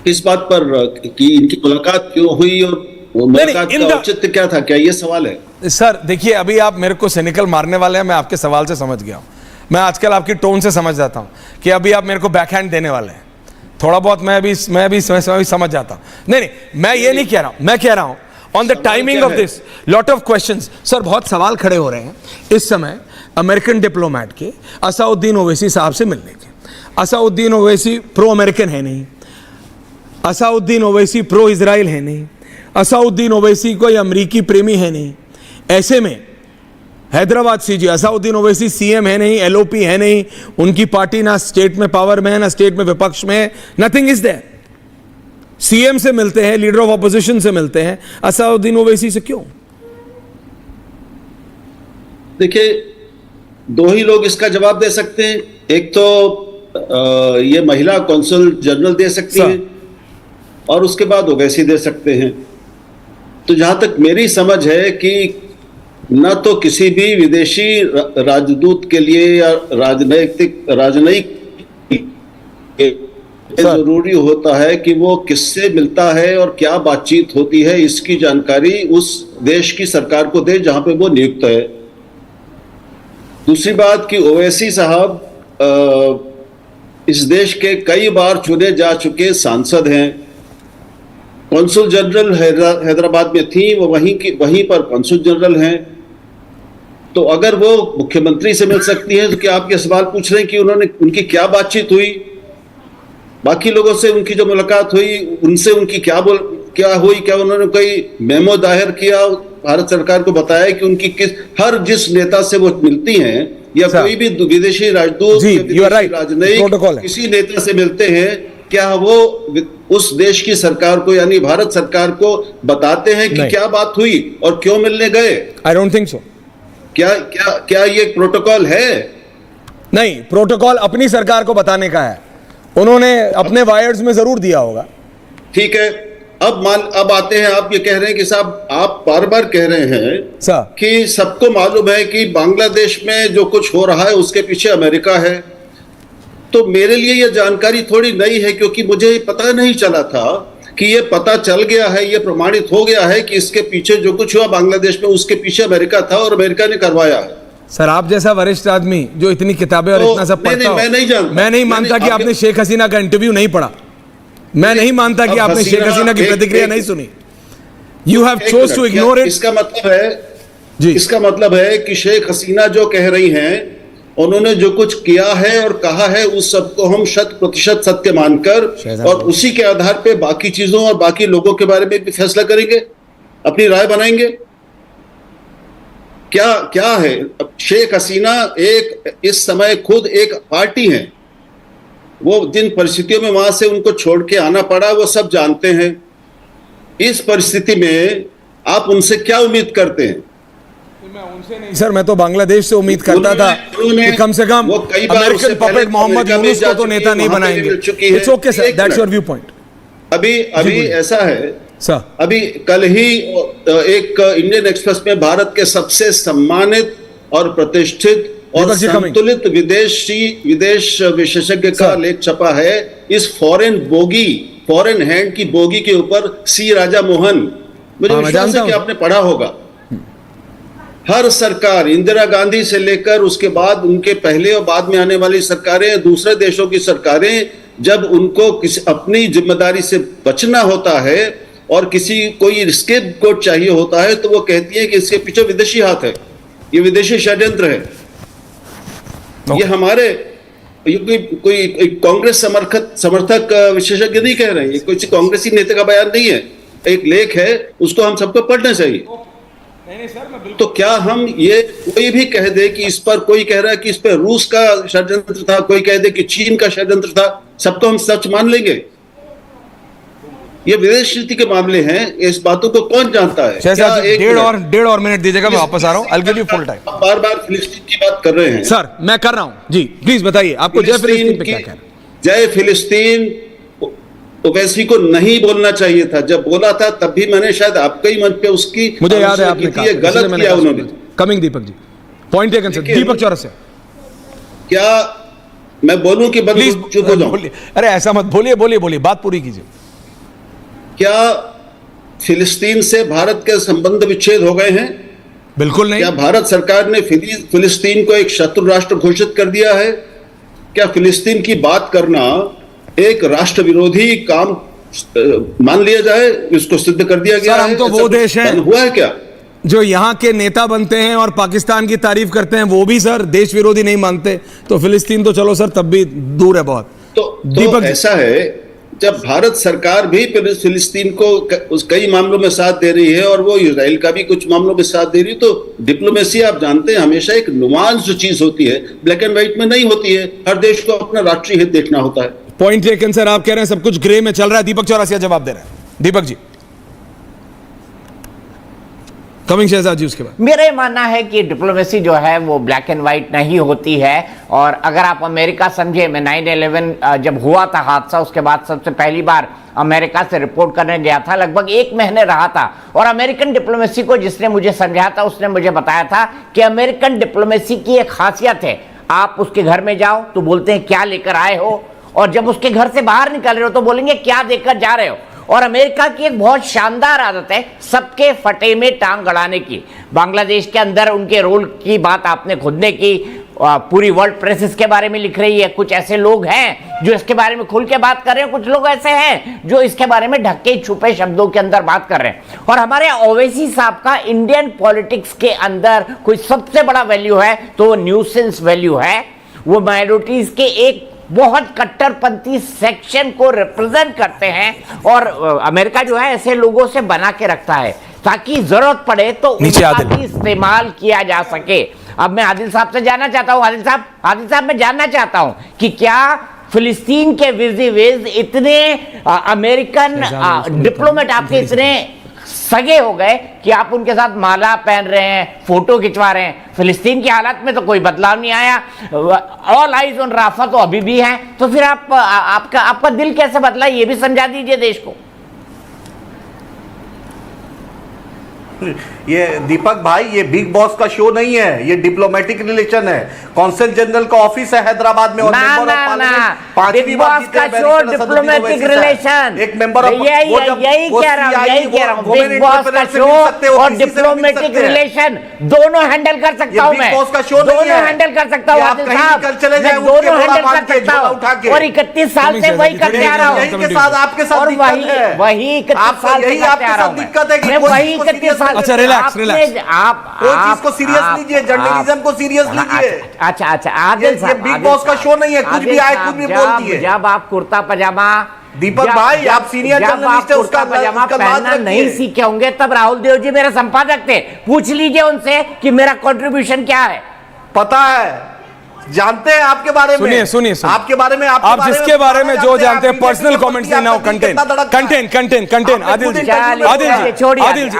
S5: इस बात पर कि इनकी मुलाकात क्यों हुई और मुलाकात का औचित्य क्या था, क्या ये सवाल है?
S1: सर देखिए, अभी आप मेरे को सिनिकल मारने वाले हैं, मैं आपके सवाल से समझ गया हूं। मैं आजकल आपकी टोन से समझ जाता हूं कि अभी आप मेरे को बैकहैंड देने वाले हैं। थोड़ा बहुत मैं भी समझ जाता हूं। नहीं, मैं ये नहीं कह रहा हूं, मैं कह रहा हूं on the timing of this lot of questions. Sir बहुत सवाल खड़े हो रहे हैं इस समय अमेरिकन डिप्लोमैट के असाउद्दीन ओवैसी साहब से मिलने के। असाउद्दीन ओवैसी प्रो अमेरिकन है नहीं, असाउद्दीन ओवैसी प्रो इजराइल है नहीं, असाउद्दीन ओवैसी कोई अमरीकी प्रेमी है नहीं। ऐसे में हैदराबाद सीजी असाउद्दीन ओवैसी सीएम है नहीं, एलओपी है नहीं, उनकी पार्टी ना स्टेट में पावर में है ना स्टेट में विपक्ष में है, नथिंग इज देयर। सीएम से मिलते हैं, लीडर ऑफ ऑपोजिशन से मिलते हैं, असाउद्दीन ओवैसी से क्यों?
S5: देखिए, दो ही लोग इसका जवाब दे सकते हैं। एक तो ये महिला कौंसल जनरल दे सकती है और उसके बाद ओवैसी दे सकते हैं। तो जहां तक मेरी समझ है कि न तो किसी भी विदेशी राजदूत के लिए या राजनयिक जरूरी होता है कि वो किससे मिलता है और क्या बातचीत होती है, इसकी जानकारी उस देश की सरकार को दे जहां पे वो नियुक्त है। दूसरी बात कि ओवैसी साहब इस देश के कई बार चुने जा चुके सांसद हैं। कौंसल जनरल हैदराबाद में थी, वो वहीं पर कौंसल जनरल हैं। तो अगर वो मुख्यमंत्री से मिल सकती हैं तो क्या आप ये सवाल पूछ रहे हैं कि उनकी क्या बातचीत हुई, बाकी लोगों से उनकी जो मुलाकात हुई उनसे उनकी क्या हुई, क्या उन्होंने कोई मेमो दायर किया, भारत सरकार को बताया कि उनकी जिस नेता से वो मिलती हैं या कोई भी विदेशी राजदूत राजनयिक किसी नेता से मिलते हैं, क्या वो उस देश की सरकार को यानी भारत सरकार को बताते हैं कि क्या बात हुई और क्यों मिलने गए?
S1: I don't think so.
S5: क्या ये प्रोटोकॉल है?
S1: नहीं, प्रोटोकॉल अपनी सरकार को बताने का है, उन्होंने अपने वायर्स में जरूर दिया होगा।
S5: ठीक है, अब आते हैं, आप ये कह रहे हैं कि साहब आप बार बार कह रहे हैं कि सबको मालूम है कि बांग्लादेश में जो कुछ हो रहा है उसके पीछे अमेरिका है। तो मेरे लिए यह जानकारी थोड़ी नई है, क्योंकि मुझे पता नहीं चला था कि ये पता चल गया है, ये प्रमाणित हो गया है कि इसके पीछे जो कुछ हुआ बांग्लादेश में उसके पीछे अमेरिका था और अमेरिका ने करवाया है।
S1: सर आप जैसा वरिष्ठ आदमी जो इतनी किताबें और इतना सब पढ़ता हो, मैं नहीं मानता कि आपने शेख हसीना का इंटरव्यू नहीं पढ़ा। मैं नहीं मानता कि आपने शेख हसीना की प्रतिक्रिया नहीं सुनी। You have
S5: एक
S1: chose to
S5: minute,
S1: ignore it.
S5: इसका मतलब है
S1: जी।
S5: इसका मतलब है कि शेख हसीना जो कह रही हैं, उन्होंने जो कुछ किया है और कहा है उस सबको हम 100% सत्य मानकर और उसी के आधार पे बाकी चीजों और बाकी लोगों के बारे में भी फैसला करेंगे, अपनी राय बनाएंगे। क्या क्या है? शेख हसीना एक इस समय खुद एक पार्टी है, वो जिन परिस्थितियों में वहां से उनको छोड़ के आना पड़ा वो सब जानते हैं। इस परिस्थिति में आप उनसे क्या उम्मीद करते हैं?
S1: सर मैं तो बांग्लादेश से उम्मीद करता था कि कम से कम
S5: वो कई बार
S1: अमेरिकन
S5: उससे पहले
S1: पपेट मोहम्मद
S5: अमेरिका में
S1: यूनुस
S5: जा
S1: को तो
S5: चुकी
S1: नेता
S5: है,
S1: नहीं
S5: वहां पे
S1: बनाएंगे।
S5: मिल चुकी है।
S1: इट्स ओके सर,
S5: एक
S1: that's your
S5: minute.
S1: View point.
S5: अभी ऐसा है
S1: सर,
S5: अभी कल ही एक इंडियन एक्सप्रेस में भारत के सबसे सम्मानित और प्रतिष्ठित और
S1: दीपक जी coming.
S5: संतुलित विदेश विशेषज्ञ का
S1: सर।
S5: लेख छपा है इस फॉरेन हैंड की बोगी के ऊपर सी राजा मोहन। मुझे
S1: हाँ, मैं
S5: विश्वास
S1: जानता
S5: है कि
S1: हूं।
S5: आपने पढ़ा होगा। हर सरकार, इंदिरा गांधी से लेकर उसके बाद उनके पहले और बाद में आने वाली सरकारें, दूसरे देशों की सरकारें, जब उनको अपनी जिम्मेदारी से बचना होता है और कोई स्केपगोट चाहिए होता है तो वो कहती है कि इसके पीछे विदेशी हाथ है, ये विदेशी षड्यंत्र है। ये हमारे कोई कांग्रेस समर्थक विशेषज्ञ नहीं कह रहे हैं, ये कोई कांग्रेसी नेता का बयान नहीं है, एक लेख है, उसको हम सबको पढ़ना चाहिए। तो क्या हम ये कोई भी कह दे कि इस पर, कोई कह रहा है कि इस पर रूस का षड्यंत्र था, कोई कह दे कि चीन का षड्यंत्र था, सबको हम सच मान लेंगे? ये विदेश नीति के मामले हैं, इस बातों को कौन जानता है?
S1: शहजाद जी, डेढ़ और मिनट दीजिएगा, मैं वापस आ रहा हूं। I'll give you full time।
S5: आप बार बार फिलिस्तीन की बात कर रहे हैं।
S1: सर मैं कर रहा हूं जी, प्लीज बताइए आपको जय फिलिस्तीन पे क्या कहना है?
S5: जय फिलिस्तीन ओवैसी को नहीं बोलना चाहिए था। जब बोला था तब भी मैंने शायद आपके ही मंच पे उसकी
S1: मुझे याद है
S5: आलोचना
S1: आपने
S5: की
S1: कहा
S5: थी, ये गलत किया उन्होंने।
S1: Coming Deepak ji, point taken sir. दीपक चौरसिया,
S5: क्या मैं बोलूं कि
S1: प्लीज
S5: चुप हो जाऊं?
S1: बोलिए। अरे ऐसा मत बोलिए, बोलिए, बात पूरी कीजिए।
S5: क्या फिलिस्तीन से भारत के संबंध विच्छेद हो गए हैं?
S1: बिल्कुल नहीं।
S5: क्या भारत सरकार ने फिलिस्तीन को एक शत्रु राष्ट्र घोषित कर दिया है? क्या फिलिस्तीन की बात करना एक राष्ट्र विरोधी काम मान लिया जाए? इसको सिद्ध कर दिया गया
S1: सर,
S5: है?
S1: हम तो
S5: ऐसा
S1: वो
S5: कुछ
S1: देश हैं
S5: हुआ है क्या?
S1: जो यहाँ के नेता बनते हैं और पाकिस्तान की तारीफ करते हैं, वो भी सर देश विरोधी नहीं मानते, तो फिलिस्तीन तो चलो सर तब भी दूर है बहुत।
S5: तो ऐसा है, जब भारत सरकार भी फिलिस्तीन को उस कई मामलों में साथ दे रही है और वो इजराइल का भी कुछ मामलों में साथ दे रही है, तो डिप्लोमेसी आप जानते हैं हमेशा एक नुआंस चीज होती है, ब्लैक एंड व्हाइट में नहीं होती है। हर देश को अपना राष्ट्रीय हित देखना होता है।
S1: पॉइंट टेकन सर, आप कह रहे हैं सब कुछ ग्रे में चल रहा है। दीपक चौरसिया जवाब दे रहे हैं। दीपक जी कमिंग, शहजाद जी उसके बाद।
S6: मेरा ये मानना है कि डिप्लोमेसी जो है वो ब्लैक एंड व्हाइट नहीं होती है। और अगर आप अमेरिका समझे, मैं 9/11 जब हुआ था हादसा, उसके बाद सबसे पहली बार अमेरिका से रिपोर्ट करने गया था, लगभग 1 महीने रहा था, और अमेरिकन डिप्लोमेसी को जिसने मुझे समझाया था उसने मुझे बताया था कि अमेरिकन डिप्लोमेसी की एक खासियत है, आप उसके घर में जाओ तो बोलते हैं क्या लेकर आए हो, और जब उसके घर से बाहर निकल रहे हो तो बोलेंगे क्या देकर जा रहे हो। और अमेरिका की एक बहुत शानदार आदत है सबके फटे में टांग अड़ाने की। बांग्लादेश के अंदर उनके रोल की बात आपने खुद ने की, पूरी वर्ल्ड प्रेस इसके बारे में लिख रही है। कुछ ऐसे लोग हैं जो इसके बारे में खुल के बात कर रहे हैं, कुछ लोग ऐसे हैं जो इसके बारे में ढके छुपे शब्दों के अंदर बात कर रहे हैं। और हमारे ओवैसी साहब का इंडियन पॉलिटिक्स के अंदर कोई सबसे बड़ा वैल्यू है तो वो न्यूसेंस वैल्यू है। वो माइनॉरिटीज के एक बहुत कट्टरपंथी सेक्शन को रिप्रेजेंट करते हैं, और अमेरिका जो है ऐसे लोगों से बना के रखता है ताकि जरूरत पड़े तो उनका भी इस्तेमाल किया जा सके। अब मैं आदिल साहब से जानना चाहता हूं, आदिल साहब मैं जानना चाहता हूं कि क्या फिलिस्तीन के विजिवेज इतने अमेरिकन डिप्लोमेट आपके इतने सगे हो गए कि आप उनके साथ माला पहन रहे हैं, फोटो खिंचवा रहे हैं? फिलिस्तीन की हालत में तो कोई बदलाव नहीं आया, ऑल आइज ऑन राफा तो अभी भी है। तो फिर आपका दिल कैसे बदला, ये भी समझा दीजिए देश को।
S4: ये दीपक भाई, ये बिग बॉस का शो नहीं है, ये डिप्लोमेटिक रिलेशन है। कौंसल जनरल का ऑफिस है हैदराबाद में और
S6: ना
S4: मेंबर ऑफ
S6: ना
S4: पार्लियामेंट
S6: ना, बिग बॉस का शो डिप्लोमेटिक रिलेशन,
S4: एक मेंबर ऑफ
S6: यही कह रहा हूँ, बिग बॉस का शो और डिप्लोमेटिक रिलेशन दोनों हैंडल कर सकता हूँ मैं, दोनों हैंडल कर सकता हूँ आदिल साहब, मैं दोनों हैंडल कर सकता हूँ और 31 साल से वही करते आ रहा हूँ।
S4: आपके साथ
S6: और वही 31 साल से करते आ रहा हूँ मैं वही 31 साल।
S1: अच्छा, रिलैक्स रिलैक्स,
S4: आप चीज को सीरियस लीजिए, जर्नलिज्म को सीरियस लीजिए।
S6: अच्छा आदिल साहब,
S4: बिग बॉस का शो नहीं है, कुछ भी आए कुछ भी बोल दिए।
S6: जब आप कुर्ता पजामा,
S4: दीपक भाई आप सीनियर जर्नलिस्ट है, उसका
S6: पजामा पहनना नहीं सीखे होंगे तब राहुल देव जी मेरे संपादक थे, पूछ लीजिए उनसे कि मेरा कंट्रीब्यूशन क्या है।
S4: पता है, जानते हैं आपके बारे में,
S1: सुनिए
S4: आपके बारे में,
S1: आप जिसके बारे में जो जानते हैं, पर्सनल कमेंट्स नहीं, नाउ कंटेंट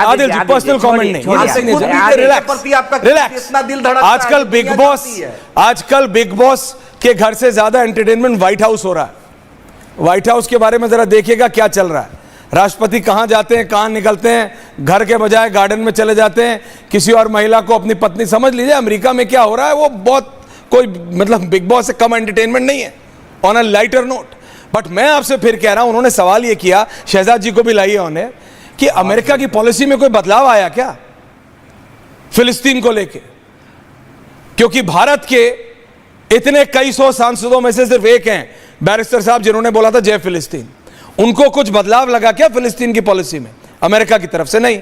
S1: आदिल जी पर्सनल कमेंट नहीं, रिलैक्स। आजकल बिग बॉस के घर से ज्यादा एंटरटेनमेंट व्हाइट हाउस हो रहा है। व्हाइट हाउस के बारे में जरा देखिएगा क्या चल रहा है। राष्ट्रपति कहां जाते हैं, कहां निकलते हैं, घर के बजाय गार्डन में चले जाते हैं, किसी और महिला को अपनी पत्नी समझ लीजिए। अमेरिका में क्या हो रहा है वो बहुत कोई मतलब बिग बॉस से कम एंटरटेनमेंट नहीं है, on a lighter note. But मैं आपसे फिर कह रहा हूं, उन्होंने सवाल ये किया, शहजाद जी को भी लाइए उन्हें, कि अमेरिका की पॉलिसी में कोई बदलाव आया क्या फिलिस्तीन को लेके? क्योंकि भारत के इतने कई सौ सांसदों में से सिर्फ एक हैं बैरिस्टर साहब जिन्होंने बोला था जय फिलिस्तीन। उनको कुछ बदलाव लगा क्या फिलिस्तीन की पॉलिसी में अमेरिका की तरफ से? नहीं।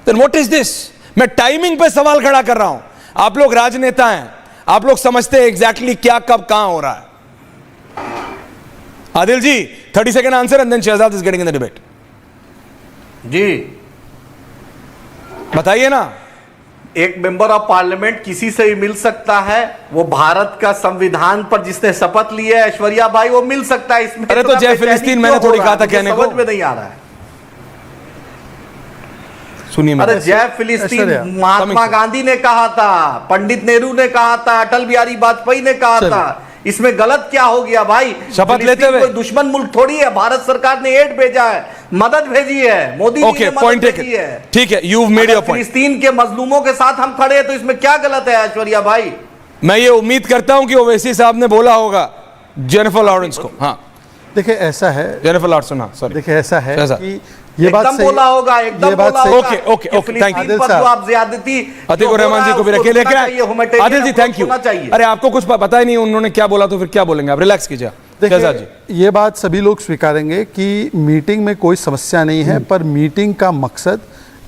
S1: Then what is this? मैं टाइमिंग पे सवाल खड़ा कर रहा हूं। आप लोग राजनेता हैं, आप लोग समझते हैं एग्जैक्टली क्या कब कहां हो रहा है। Adil ji 30 second answer and then Shehzad is getting in the debate.
S4: जी
S1: बताइए ना।
S4: एक मेंबर ऑफ पार्लियामेंट किसी से भी मिल सकता है, वो भारत का संविधान पर जिसने शपथ ली है ऐश्वर्या भाई, वो मिल सकता है। इसमें
S1: अरे तो जय फिलिस्तीन मैंने थोड़ी कहा था कहने को,
S4: समझ में नहीं आ रहा है।
S1: सुनिए,
S4: अरे जय फिलिस्तीन महात्मा गांधी ने कहा था, पंडित नेहरू ने कहा था, अटल बिहारी वाजपेयी ने कहा था। इसमें गलत क्या हो गया भाई?
S1: शपथ लेते हुए
S4: कोई दुश्मन मुल्क थोड़ी है। भारत सरकार ने एड भेजा है, मदद भेजी है, मोदी जी ने मदद भेजी है।
S1: ठीक है, यू मेड योर पॉइंट।
S4: फिलिस्तीन के मजलूमों के साथ हम खड़े हैं, तो इसमें क्या गलत है ऐश्वर्या भाई?
S1: मैं ये उम्मीद करता हूं कि ओवैसी साहब ने बोला होगा जेनिफर लॉरेंस को। हाँ
S3: देखिए ऐसा है,
S1: जेनिफर लॉरेंस, हाँ सॉरी,
S3: देखिए ऐसा है कि ये
S4: एकदम
S3: बात सही
S4: बोला होगा, एकदम
S3: ये बात
S4: बोला
S3: सही।
S4: होगा।
S1: Okay, thank you.
S4: पर जो आप ज्यादती
S1: अतीक और रहमान जी को भी रखिए, लेकिन आदिल जी थैंक यू। अरे आपको कुछ पता ही नहीं उन्होंने क्या बोला, तो फिर क्या बोलेंगे आप? रिलैक्स कीजिए शहजाद जी।
S3: देखिए ये बात सभी लोग स्वीकारेंगे कि मीटिंग में कोई समस्या नहीं है, पर मीटिंग का मकसद,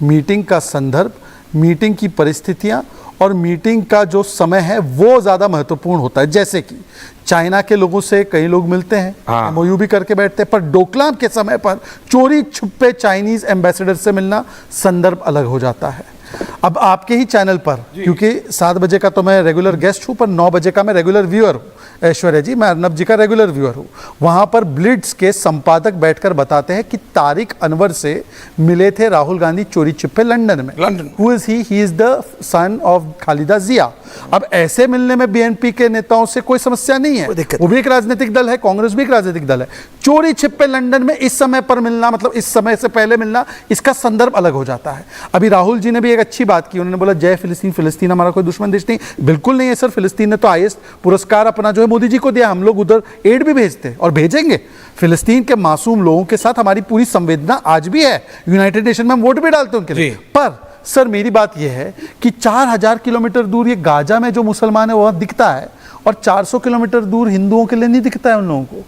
S3: मीटिंग का संदर्भ, मीटिंग की परिस्थितियां और मीटिंग का जो समय है वो ज़्यादा महत्वपूर्ण होता है। जैसे कि चाइना के लोगों से कई लोग मिलते हैं, MOU भी करके बैठते हैं, पर डोकलाम के समय पर चोरी छुपे चाइनीज एम्बेसडर से मिलना संदर्भ अलग हो जाता है। अब आपके ही चैनल पर, क्योंकि 7 बजे का तो मैं रेगुलर गेस्ट हूं, पर 9 बजे का मैं रेगुलर व्यूअर हूं। ऐश्वर्या जी, मैं अर्नब जी का रेगुलर व्यूअर हूं। वहां पर ब्लिट्स के संपादक बैठकर बताते हैं कि तारिक अनवर से मिले थे राहुल गांधी चोरी छिपे लंदन में। Who is he? He is the son of Khaleda Zia. अब ऐसे मिलने में BNP के नेताओं से कोई समस्या नहीं है, वो भी एक राजनीतिक दल है, कांग्रेस भी एक राजनीतिक दल है। चोरी छिपे लंदन में इस समय पर मिलना, मतलब इस समय से पहले मिलना, इसका संदर्भ अलग हो जाता है। अभी राहुल जी ने भी एक अच्छी बात की, उन्होंने बोला जय फिलिस्तीन, फिलिस्तीन हमारा कोई दुश्मन देश नहीं। बिल्कुल नहीं है सर, फिलिस्तीन ने तो हाईएस्ट पुरस्कार अपना जो है मोदी जी को दिया। हम लोग उधर एड भी भेजते हैं और भेजेंगे। फिलिस्तीन के मासूम लोगों के साथ हमारी पूरी संवेदना आज भी है। यूनाइटेड नेशन में हम वोट भी डालते हैं उनके लिए। पर सर मेरी बात यह है कि 4000 किलोमीटर दूर ये गाजा में जो मुसलमान है वह दिखता है, और 400 किलोमीटर दूर हिंदुओं के लिए नहीं दिखता है उन लोगों को।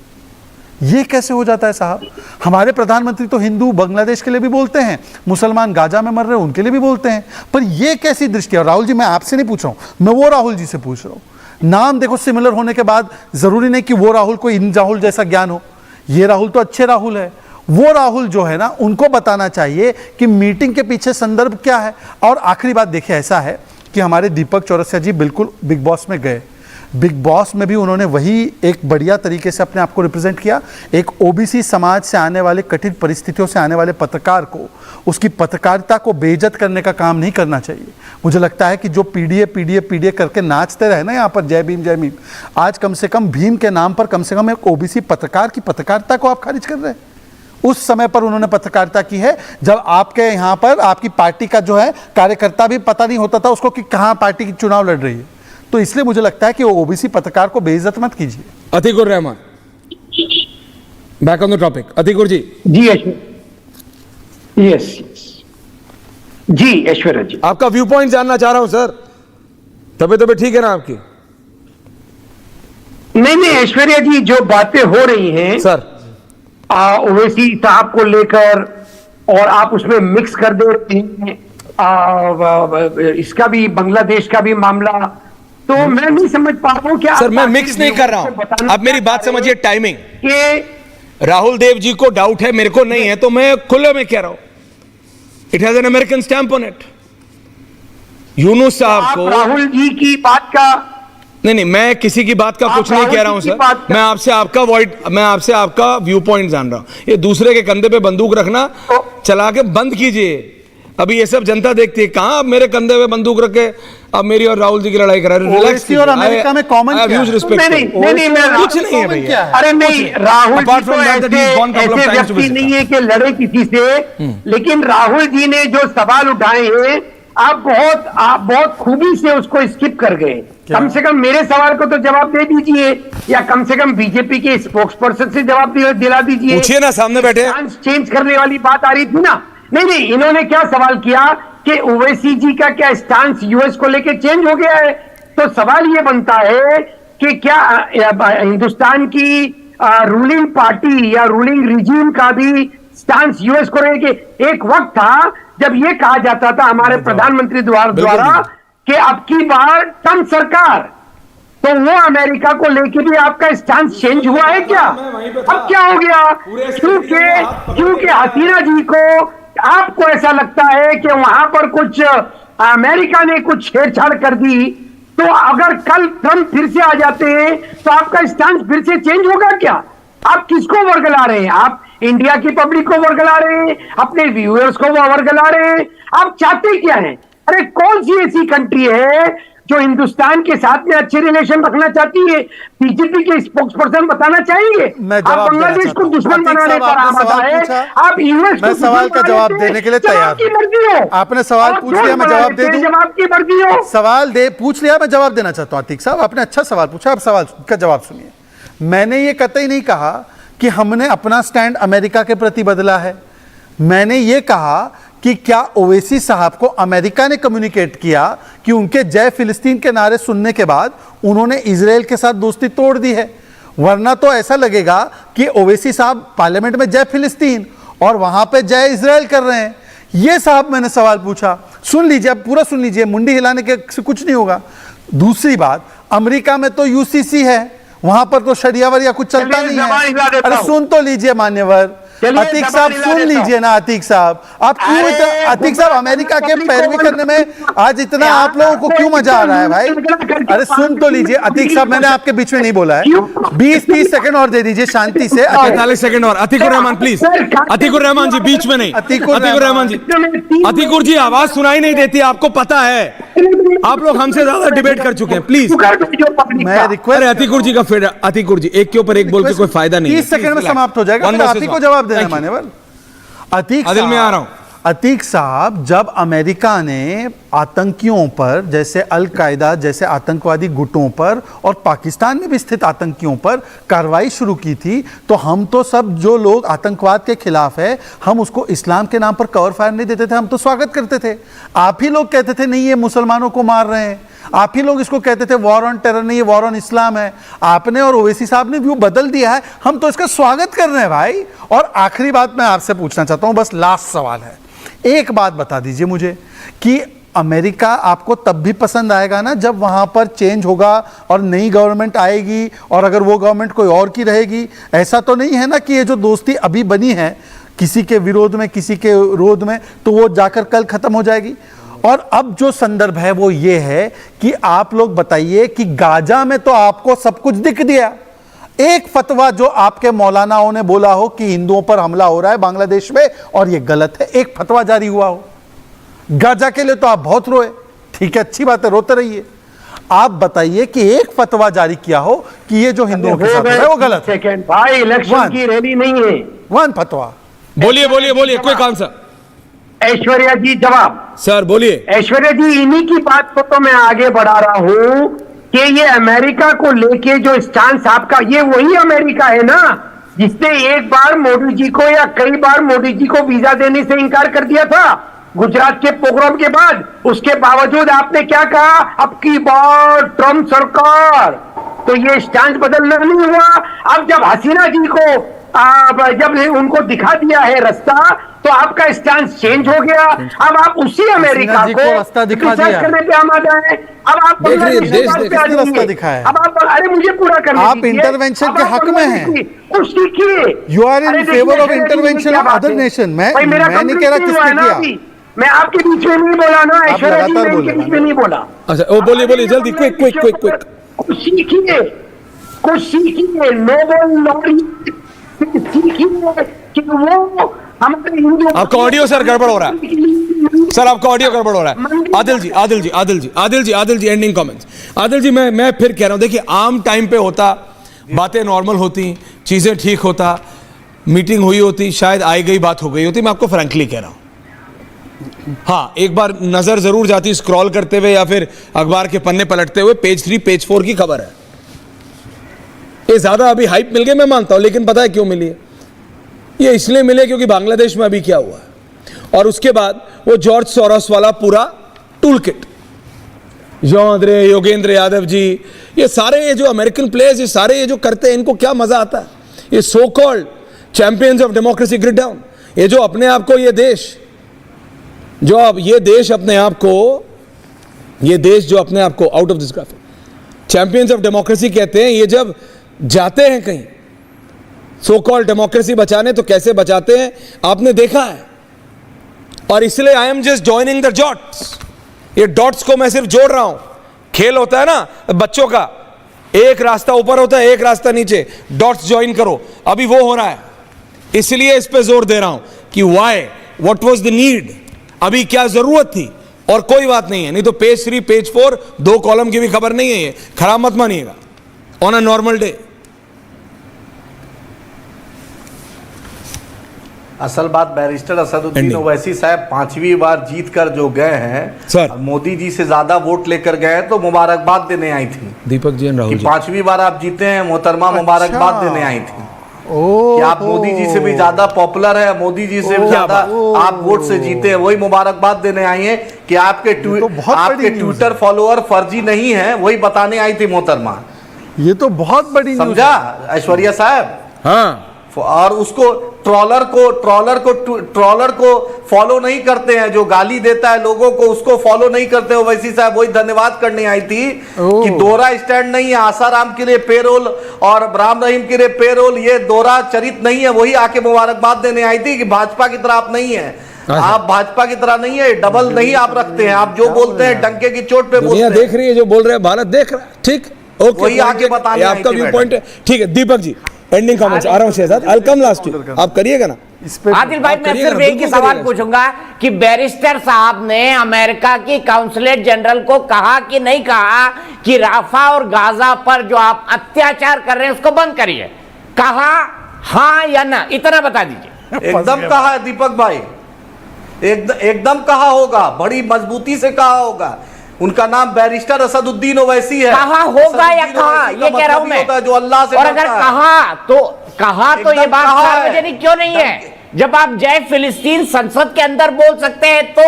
S3: ये कैसे हो जाता है साहब? हमारे प्रधानमंत्री तो हिंदू बांग्लादेश के लिए भी बोलते हैं, मुसलमान गाजा में मर रहे हैं उनके लिए भी बोलते हैं, पर ये कैसी दृष्टि है? राहुल जी, मैं आपसे नहीं पूछ रहा हूं, मैं वो राहुल जी से पूछ रहा हूं। नाम देखो सिमिलर होने के बाद जरूरी नहीं कि वो राहुल को इन राहुल जैसा ज्ञान हो। ये राहुल तो अच्छे राहुल है। वो राहुल जो है ना, उनको बताना चाहिए कि मीटिंग के पीछे संदर्भ क्या है। और आखिरी बात देखिए, ऐसा है कि हमारे दीपक चौरसिया जी बिल्कुल बिग बॉस में गए, बिग बॉस में भी उन्होंने वही एक बढ़िया तरीके से अपने आप को रिप्रेजेंट किया। एक ओबीसी समाज से आने वाले, कठिन परिस्थितियों से आने वाले पत्रकार को, उसकी पत्रकारिता को बेइज्जत करने का काम नहीं करना चाहिए। मुझे लगता है कि जो पीडीए करके नाचते रहे ना यहाँ पर, जय भीम, आज कम से कम भीम के नाम पर कम से कम एक ओबीसी पत्रकार की पत्रकारिता को आप खारिज कर रहे हैं। उस समय पर उन्होंने पत्रकारिता की है जब आपके यहाँ पर आपकी पार्टी का जो है कार्यकर्ता भी पता नहीं होता था उसको कि कहाँ पार्टी की चुनाव लड़ रही है। तो इसलिए मुझे लगता है कि वो ओबीसी पत्रकार को बेइज्जत मत कीजिए।
S1: Atiqur Rahman, back on the topic. Atiqur ji.
S7: जी यस जी ऐश्वर्या जी,
S1: आपका व्यू पॉइंट जानना चाह रहा हूं सर। तबीयत ठीक है ना आपकी?
S7: नहीं ऐश्वर्या जी, जो बातें हो रही हैं
S1: सर
S7: ओवैसी साहब को लेकर और आप उसमें मिक्स कर दे रहे हैं इसका भी, बांग्लादेश का भी मामला, तो मैं नहीं समझ पा रहा हूं क्या
S1: सर मैं मिक्स नहीं कर रहा हूं। आप मेरी बात समझिए, टाइमिंग।
S7: कि
S1: राहुल देव जी को डाउट है, मेरे को नहीं है, तो मैं खुले में कह रहा हूं, it has an American stamp on it. Yunus साहब
S7: आप
S1: को,
S7: राहुल जी की बात का,
S1: नहीं मैं किसी की बात का कुछ नहीं कह रहा हूं सर। मैं आपसे आपका व्यू पॉइंट जान रहा हूं। ये दूसरे के कंधे पे बंदूक रखना चला के बंद कीजिए। अभी ये सब जनता देखती है, कहां आप मेरे कंधे पे बंदूक रख के अब मेरी और राहुल जी की लड़ाई करा रहे हैं। रिलैक्स
S3: और अमेरिका में कॉमन
S1: नहीं, कुछ नहीं है भैया।
S7: अरे नहीं, राहुल जी तो ऐसे व्यक्ति नहीं है कि लड़े किसी से, लेकिन राहुल जी ने जो सवाल उठाए हैं आप बहुत खूबी से उसको स्किप कर गए। कम से कम मेरे सवाल को तो जवाब दे दीजिए, या कम से कम बीजेपी के स्पोक्स पर्सन से जवाब दिला दीजिए।
S1: पूछिए ना, सामने बैठे।
S7: चेंज करने वाली बात आ रही थी ना। नहीं इन्होंने क्या सवाल किया कि ओवैसी जी का क्या स्टांस यूएस को लेके चेंज हो गया है। तो सवाल ये बनता है कि क्या हिंदुस्तान की रूलिंग पार्टी या रूलिंग रिजीम का भी स्टांस यूएस को लेके, एक वक्त था जब ये कहा जाता था हमारे प्रधानमंत्री द्वारा कि अब की बार ट्रंप सरकार, तो वो अमेरिका को लेके भी आपका स्टांस चेंज हुआ है क्या? अब क्या हो गया? क्योंकि हसीना जी को, आपको ऐसा लगता है कि वहां पर कुछ अमेरिका ने कुछ छेड़छाड़ कर दी, तो अगर कल ट्रंप फिर से आ जाते हैं तो आपका स्टांस फिर से चेंज होगा क्या? आप किसको वर्गला रहे हैं? आप इंडिया की पब्लिक को वर्गला रहे हैं, अपने व्यूअर्स को वर्गला रहे हैं। आप चाहते क्या हैं? अरे कौन सी ऐसी कंट्री है जो हिंदुस्तान के साथ में अच्छे रिलेशन रखना चाहती है? बीजेपी के स्पोक्स पर्सन बताना चाहेंगे? आप बांग्लादेश को दुश्मन बनाने पर आमद आए, आप यूएस को
S3: सवाल का जवाब देने के लिए तैयार
S7: की मर्जी हो।
S3: आपने सवाल पूछ लिया, मैं जवाब दे दूं।
S7: जवाब की मर्जी हो।
S3: सवाल पूछ लिया, मैं जवाब देना चाहता हूं। अतीक साहब, आपने अच्छा सवाल पूछा, आप सवाल का जवाब सुनिए। मैंने ये कतई नहीं कहा कि हमने अपना स्टैंड अमेरिका के प्रति बदला है। मैंने ये कहा कि क्या ओवैसी साहब को अमेरिका ने कम्युनिकेट किया कि उनके जय फिलिस्तीन के नारे सुनने के बाद उन्होंने इजराइल के साथ दोस्ती तोड़ दी है? वरना तो ऐसा लगेगा कि ओवैसी साहब पार्लियामेंट में जय फिलिस्तीन और वहां पे जय इजराइल कर रहे हैं। ये साहब मैंने सवाल पूछा, सुन लीजिए, अब पूरा सुन लीजिए, मुंडी हिलाने के से कुछ नहीं होगा। दूसरी बात, अमेरिका में तो यूसीसी है, वहां पर तो शरिया वरिया कुछ चलता नहीं है। अरे सुन तो लीजिए मान्यवर अतीक साहब, सुन लीजिए ना अतीक साहब। आप क्यों अतीक साहब अमेरिका के पैरवी करने में आज इतना आप लोगों को क्यों मजा आ रहा है भाई? अरे सुन तो लीजिए अतीक साहब, मैंने आपके बीच में नहीं बोला है। 20-30 सेकंड और दे दीजिए शांति से।
S1: 45 सेकंड और। अतीकुर रहमान प्लीज। अतीकुर रहमान जी बीच में नहीं। अतीकुर रहमान जी, अतीकुर जी आवाज सुनाई नहीं देती, आपको पता है। आप लोग हमसे ज्यादा डिबेट कर चुके हैं, प्लीज।
S3: मैं रिक्वेस्ट,
S1: अरे अतीकुर जी का फेड, अतीकुर जी एक के ऊपर एक बोल के कोई फायदा नहीं है।
S3: 30 सेकंड में समाप्त हो जाएगा, आप ही को जवाब देना मान्यवर। अतीक
S1: आदिल में आ रहा हूं।
S3: अतीक साहब, जब अमेरिका ने आतंकियों पर, जैसे अल कायदा जैसे आतंकवादी गुटों पर और पाकिस्तान में भी स्थित आतंकियों पर कार्रवाई शुरू की थी, तो हम तो सब जो लोग आतंकवाद के खिलाफ है, हम उसको इस्लाम के नाम पर कवर फायर नहीं देते थे, हम तो स्वागत करते थे। आप ही लोग कहते थे नहीं ये मुसलमानों को मार रहे हैं, आप ही लोग इसको कहते थे वॉर ऑन टेरर, नहीं ये वॉर ऑन इस्लाम है। आपने और ओवैसी साहब ने व्यू बदल दिया है, हम तो इसका स्वागत कर रहे हैं भाई। और आखिरी बात मैं आपसे पूछना चाहता हूं, बस लास्ट सवाल है, एक बात बता दीजिए मुझे कि अमेरिका आपको तब भी पसंद आएगा ना जब वहां पर चेंज होगा और नई गवर्नमेंट आएगी, और अगर वो गवर्नमेंट कोई और की रहेगी। ऐसा तो नहीं है ना कि ये जो दोस्ती अभी बनी है किसी के विरोध में, किसी के विरोध में, तो वो जाकर कल खत्म हो जाएगी। और अब जो संदर्भ है वो ये है कि आप लोग बताइए कि गाजा में तो आपको सब कुछ दिख दिया। एक फतवा जो आपके मौलानाओं ने बोला हो कि हिंदुओं पर हमला हो रहा है बांग्लादेश में और ये गलत है, एक फतवा जारी हुआ हो। गाजा के लिए तो आप बहुत रोए, ठीक है, अच्छी बात है, रोते रहिए। आप बताइए कि एक फतवा जारी किया हो कि ये जो हिंदुओं के साथ है वो गलत है।
S7: भाई इलेक्शन की रैली नहीं है।
S3: वन फतवा,
S1: बोलिए बोलिए बोलिए, क्विक आंसर।
S7: ऐश्वर्या जी जवाब।
S1: सर बोलिए।
S7: ऐश्वर्या जी, इन्हीं की बात को तो मैं आगे बढ़ा रहा हूं कि ये अमेरिका को लेके जो स्टांस आपका, ये वही अमेरिका है ना जिसने एक बार मोदी जी को या कई बार मोदी जी को वीजा देने से इनकार कर दिया था गुजरात के पोग्राम के बाद। उसके बावजूद आपने क्या कहा, अब की बार ट्रम्प सरकार। तो ये स्टांस बदलना नहीं हुआ। अब जब हसीना जी को जब उनको दिखा दिया है रास्ता, तो आपका स्टांस चेंज हो गया। अब आप उसी अमेरिका
S3: जी
S7: को
S3: को रास्ता दिखा
S7: क्रिटिसाइज
S3: दिया।
S7: करने पे आमादा है। अब आप
S1: देख रही है,
S7: बांग्लादेश
S1: देश
S7: के
S1: देख
S7: बात पे आ
S3: रास्ता
S7: जाइए।
S3: दिखा है।
S7: अब आप, अरे मुझे पूरा करने
S3: आप
S7: दीजिए।
S3: intervention
S7: अब
S3: के
S7: आप
S3: हक में हैं।
S7: कुछ सीखिए।
S3: You are in
S7: अरे देखिए,
S3: favor of
S7: देखिए,
S3: intervention
S7: क्या
S3: of
S7: बात
S3: other
S7: है।
S3: nation।
S7: भाई मेरा
S3: मैं नहीं कह रहा
S7: complete
S3: किसने
S7: हुआ है ना
S3: किया।
S7: अभी। मैं आपके बीच में नहीं बोला ना, ऐश्वर्या जी
S3: लगातार
S7: मैं
S3: बोल
S7: इनके
S3: रहे
S7: बीच में नहीं बोला।
S1: अच्छा वो बोलिए बोलिए जल्दी, क्विक क्विक क्विक क्विक।
S7: कुछ सीखिए, कुछ सीखिए। नोबेल लॉरेट सीखिए कि वो हमारे हिंदू।
S1: आपका ऑडियो सर गड़बड़ हो रहा है सर, आपका ऑडियो गड़बड़ हो रहा है। आदिल जी आदिल जी आदिल जी आदिल जी आदिल जी एंडिंग कमेंट्स। आदिल जी मैं फिर कह रहा हूं, देखिए आम टाइम पे होता, बातें नॉर्मल होती, चीजें ठीक होता, मीटिंग हुई होती, शायद आई गई बात हो गई होती। मैं आपको फ्रैंकली कह रहा हूं। हाँ, एक बार नजर जरूर जाती स्क्रॉल करते हुए या फिर अखबार के पन्ने पलटते हुए, पेज 3 पेज 4 की खबर है। ये ज्यादा अभी हाइप मिल गई मैं मानता हूं, लेकिन पता है क्यों मिली है? ये इसलिए मिले क्योंकि बांग्लादेश में अभी क्या हुआ है, और उसके बाद वो जॉर्ज सोरोस वाला पूरा tool kit, John Yogendra Yadav ji, ये सारे ये जो अमेरिकन प्लेयर्स, ये सारे ये जो करते हैं, इनको क्या मजा आता है? ये so called champions of democracy grid down, ये जो अपने आप को, ये देश जो अब ये देश अपने आप को, ये देश जो अपने आप को out of this graphic champions of democracy कहते हैं, ये जब जाते हैं कहीं सो कॉल्ड डेमोक्रेसी बचाने, तो कैसे बचाते हैं आपने देखा है। और इसलिए I am just joining the dots, ये डॉट्स को मैं सिर्फ जोड़ रहा हूं। खेल होता है ना बच्चों का, एक रास्ता ऊपर होता है, एक रास्ता नीचे, डॉट्स ज्वाइन करो, अभी वो हो रहा है। इसलिए इस पे जोर दे रहा हूं कि why, what was the need, अभी क्या जरूरत थी, और कोई बात नहीं है। नहीं तो पेज 3 पेज 4 2 कॉलम की भी खबर नहीं है, ये खराब मत मानिएगा ऑन अ नॉर्मल डे।
S4: असल बात बैरिस्टर असदुद्दीन ओवैसी साहब 5वीं बार जीत कर जो गए हैं
S1: सर,
S4: मोदी जी से ज्यादा वोट लेकर गए हैं, तो मुबारकबाद देने आई थी
S1: दीपक जी और राहुल
S4: कि
S1: जी
S4: 5वीं बार आप जीते हैं मोहतरमा, मुबारकबाद देने आई थी
S3: ओ
S4: कि आप मोदी जी से भी ज्यादा पॉपुलर है, मोदी जी से भी ज्यादा आप वोट से जीते हैं, वही मुबारकबाद देने आई हैं कि आपके ट्विटर फॉलोअर फर्जी नहीं है, वही बताने आई थी मोहतरमा।
S3: ये तो बहुत बड़ी न्यूज़
S4: समझा ऐश्वर्या साहब?
S1: हाँ,
S4: और उसको ट्रॉलर को फॉलो नहीं करते हैं, जो गाली देता है लोगों को उसको फॉलो नहीं करते हो। वैसी साहब वही धन्यवाद करने आई थी कि दोहरा स्टैंड नहीं है, आसाराम के लिए पेरोल और राम रहीम के लिए पेरोल, ये दोहरा चरित नहीं है। वही आके मुबारकबाद देने आई थी कि भाजपा की तरह आप नहीं है, आप भाजपा की तरह नहीं है, डबल नहीं आप रखते हैं, आप जो बोलते हैं डंके की चोट पे बोलते हैं।
S1: देख रही है जो बोल रहे हैं, भारत देख रहा है, ठीक, ओके,
S4: वही आके बताने आई
S1: आपका
S4: थी
S1: व्यू
S4: मैडम।
S1: पॉइंट है, ठीक है। दीपक जी एंडिंग कमेंट्स, आ रहा हूं शहजाद, आई कम लास्ट, आप करिएगा ना।
S6: आदिल भाई, मैं सिर्फ एक ही सवाल पूछूंगा कि बैरिस्टर साहब ने अमेरिका की काउंसलेट जनरल को कहा कि नहीं कहा कि राफा और गाजा पर जो आप अत्याचार कर रहे हैं उसको बंद करिए? कहा हाँ या ना, इतना बता दीजिए।
S4: एकदम कहा है दीपक भाई, एकदम कहा होगा, बड़ी मजबूती से कहा होगा। उनका नाम बैरिस्टर असदुद्दीन ओवैसी है।
S6: कहा होगा या कहा, ये कह रहा हूं मैं।
S4: जो अल्लाह से
S6: और अगर कहा तो ये बात सार्वजनिक क्यों नहीं है? जब आप जय फिलिस्तीन संसद के अंदर बोल सकते हैं तो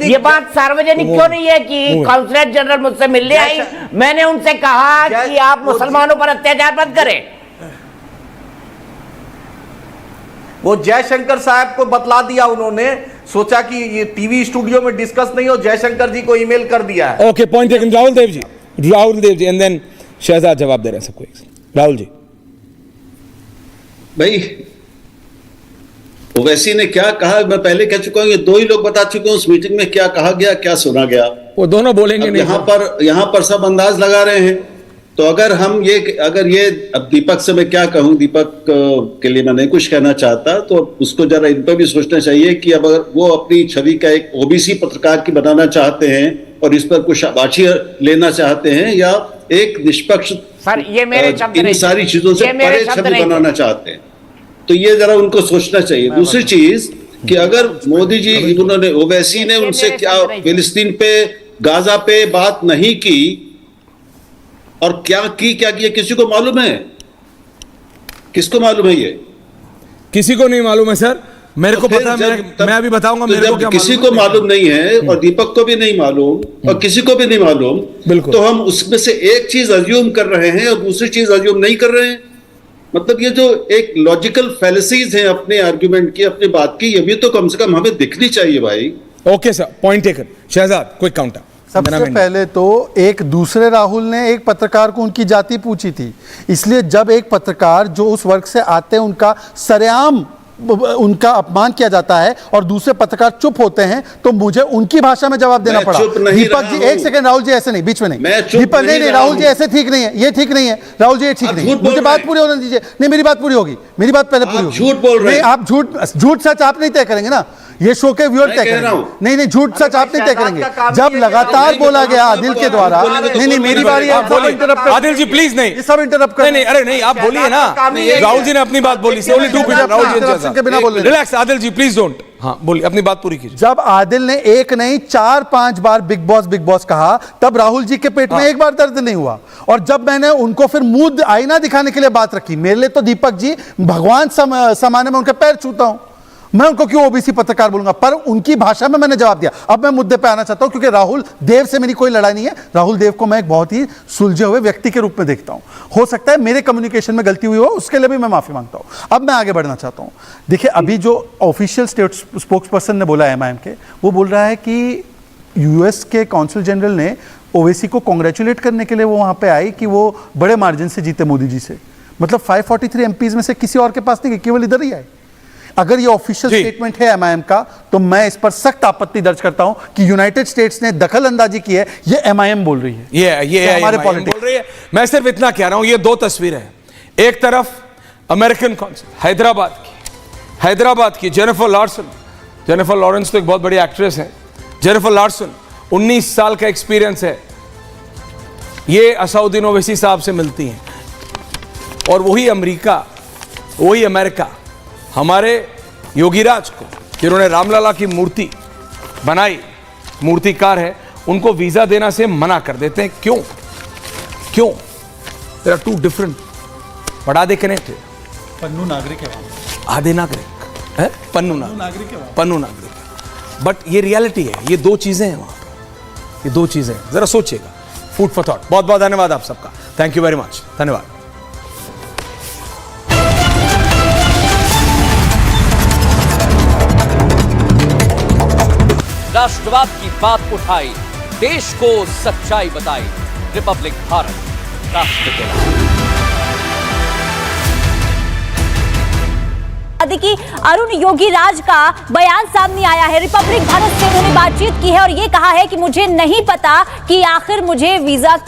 S6: ये बात सार्वजनिक क्यों नहीं है कि काउंसलर जनरल मुझसे मिलने आई, मैंने उनसे कहा कि आप मुसलमानों पर अत्याचार बंद करें?
S4: वो जयशंकर साहब को बतला दिया, उन्होंने सोचा कि ये टीवी स्टूडियो में डिस्कस नहीं हो, जयशंकर जी को ईमेल कर दिया है।
S1: Okay, point taken. Rahul Dev ji and then Shahzad जवाब दे रहे हैं सबको। राहुल जी,
S5: भाई ओवैसी ने क्या कहा मैं पहले कह चुका हूं, ये दो ही लोग बता चुके हैं उस मीटिंग में क्या कहा गया, क्या सुना गया।
S1: वो दोनों बोलेंगे नहीं।
S5: यहाँ पर सब अंदाज लगा रहे हैं। तो अगर अब दीपक से मैं क्या कहूं, दीपक के लिए मैं नहीं कुछ कहना चाहता, तो उसको जरा इन पर भी सोचना चाहिए कि अब अगर वो अपनी छवि का एक ओबीसी पत्रकार की बनाना चाहते हैं और इस पर कुछ शाबाशी लेना चाहते हैं, या एक निष्पक्ष
S6: सर ये मेरे शब्द
S5: इन सारी चीजों से परे छवि बनाना चाहते हैं। तो ये जरा उनको सोचना चाहिए। दूसरी चीज कि अगर मोदी जी, उन्होंने, ओवैसी ने उनसे क्या फिलिस्तीन पे, गाजा पे बात नहीं की, और क्या किया किसी को मालूम है? किसको मालूम है? ये
S1: किसी को नहीं मालूम है सर, मेरे को पता है। मैं अभी बताऊंगा मेरे को क्या
S5: किसी को मालूम नहीं है, और दीपक को भी नहीं मालूम, और किसी को भी नहीं मालूम,
S1: बिल्कुल।
S5: तो हम उसमें से एक चीज अज्यूम कर रहे हैं और दूसरी चीज अज्यूम नहीं कर रहे हैं। मतलब ये जो एक लॉजिकल फैलेसीज हैं अपने आर्ग्यूमेंट की, अपनी बात की, ये भी तो कम से कम हमें दिखनी चाहिए भाई।
S1: Okay sir, point taken. Shahzad, quick counter.
S3: सबसे पहले तो एक दूसरे राहुल ने एक पत्रकार को उनकी जाति पूछी थी, इसलिए जब एक पत्रकार जो उस वर्ग से आते हैं उनका सरेआम उनका अपमान किया जाता है और दूसरे पत्रकार चुप होते हैं, तो मुझे उनकी भाषा में जवाब देना पड़ा। दीपक जी, एक सेकंड, राहुल जी ऐसे नहीं, बीच में नहीं। दीपक नहीं, राहुल जी ऐसे ठीक नहीं है, ये ठीक नहीं है राहुल जी, ये ठीक नहीं है। मुझे बात पूरी होने दीजिए। नहीं, मेरी बात पूरी होगी, मेरी बात पहले पूरी होगी।
S5: झूठ बोल रहे हैं।
S3: आप झूठ सच आप नहीं तय करेंगे ना, ये शो के व्यूअर तय करेंगे। नहीं, झूठ सच आप नहीं तय करेंगे। जब लगातार बोला गया आदिल के द्वारा, नहीं मेरी बारी है,
S1: आदिल जी प्लीज नहीं,
S3: सब इंटरप्ट कर।
S1: नहीं, अरे नहीं, आप बोलिए ना। राहुल जी ने अपनी बात बोली, ओनली 2 मिनट। राहुल जी
S3: के बिना बोल,
S1: relax Adil ji, please don't. हाँ बोलिए, अपनी बात पूरी कीजिए।
S3: जब आदिल ने एक नहीं 4-5 बार बिग बॉस कहा, तब राहुल जी के पेट में एक बार दर्द नहीं हुआ। और जब मैंने उनको फिर मुंह आईना दिखाने के लिए बात रखी, मेरे लिए तो दीपक जी भगवान समाने में उनके पैर छूता हूं, मैं उनको क्यों ओबीसी पत्रकार बोलूंगा, पर उनकी भाषा में मैंने जवाब दिया। अब मैं मुद्दे पे आना चाहता हूं, क्योंकि राहुल देव से मेरी कोई लड़ाई नहीं है। राहुल देव को मैं एक बहुत ही सुलझे हुए व्यक्ति के रूप में देखता हूं। हो सकता है मेरे कम्युनिकेशन में गलती हुई हो, उसके लिए भी मैं माफी मांगता हूं। अब मैं आगे बढ़ना चाहता हूं। देखिए, अभी जो ऑफिशियल स्टेट स्पोक्स पर्सन ने बोला एमआईएम के, वो बोल रहा है कि यूएस के कौंसल जनरल ने ओवैसी को कॉन्ग्रेचुलेट करने के लिए वो वहां पे आई कि वो बड़े मार्जिन से जीते मोदी जी से। मतलब 543 एमपीज में से किसी और के पास नहीं, केवल इधर ही आए। अगर ये ऑफिशियल स्टेटमेंट है एमआईएम का, तो मैं इस पर सख्त आपत्ति दर्ज करता हूं कि यूनाइटेड स्टेट्स ने दखल अंदाजी की है। ये एमआईएम बोल रही है,
S1: ये
S3: हमारे
S1: पॉलिटिक्स बोल रही है। मैं सिर्फ इतना कह रहा हूं, ये 2 तस्वीरें हैं। एक तरफ अमेरिकन कौंसिल हैदराबाद की जेनिफर लॉरेंस तो एक बहुत बड़ी एक्ट्रेस है। जेनिफर लॉरेंस 19 साल का एक्सपीरियंस है, ये असउद्दीन ओवैसी साहब से मिलती हैं। और वही अमेरिका हमारे योगीराज को, जिन्होंने रामलला की मूर्ति बनाई, मूर्तिकार है, उनको वीजा देना से मना कर देते हैं। क्यों? देयर आर 2 डिफरेंट, बट आधे कनेक्टेड।
S3: पन्नू नागरिक है,
S1: आधे नागरिक है, पन्नू नागरिक। बट ये रियलिटी है, ये 2 चीजें हैं वहां पर, ये 2 चीजें हैं। जरा सोचिएगा, फूड फॉर थॉट। बहुत बहुत धन्यवाद आप सबका, थैंक यू वेरी मच, धन्यवाद।
S8: राष्ट्रवाद की बात उठाई, देश को सच्चाई बताई। रिपब्लिक भारत, राष्ट्र के नाम।
S9: की अरुण योगीराज का बयान सामने आया है। रिपब्लिक भारत से उन्होंने बातचीत की है और ये कहा है कि मुझे नहीं पता कि आखिर मुझे वीजा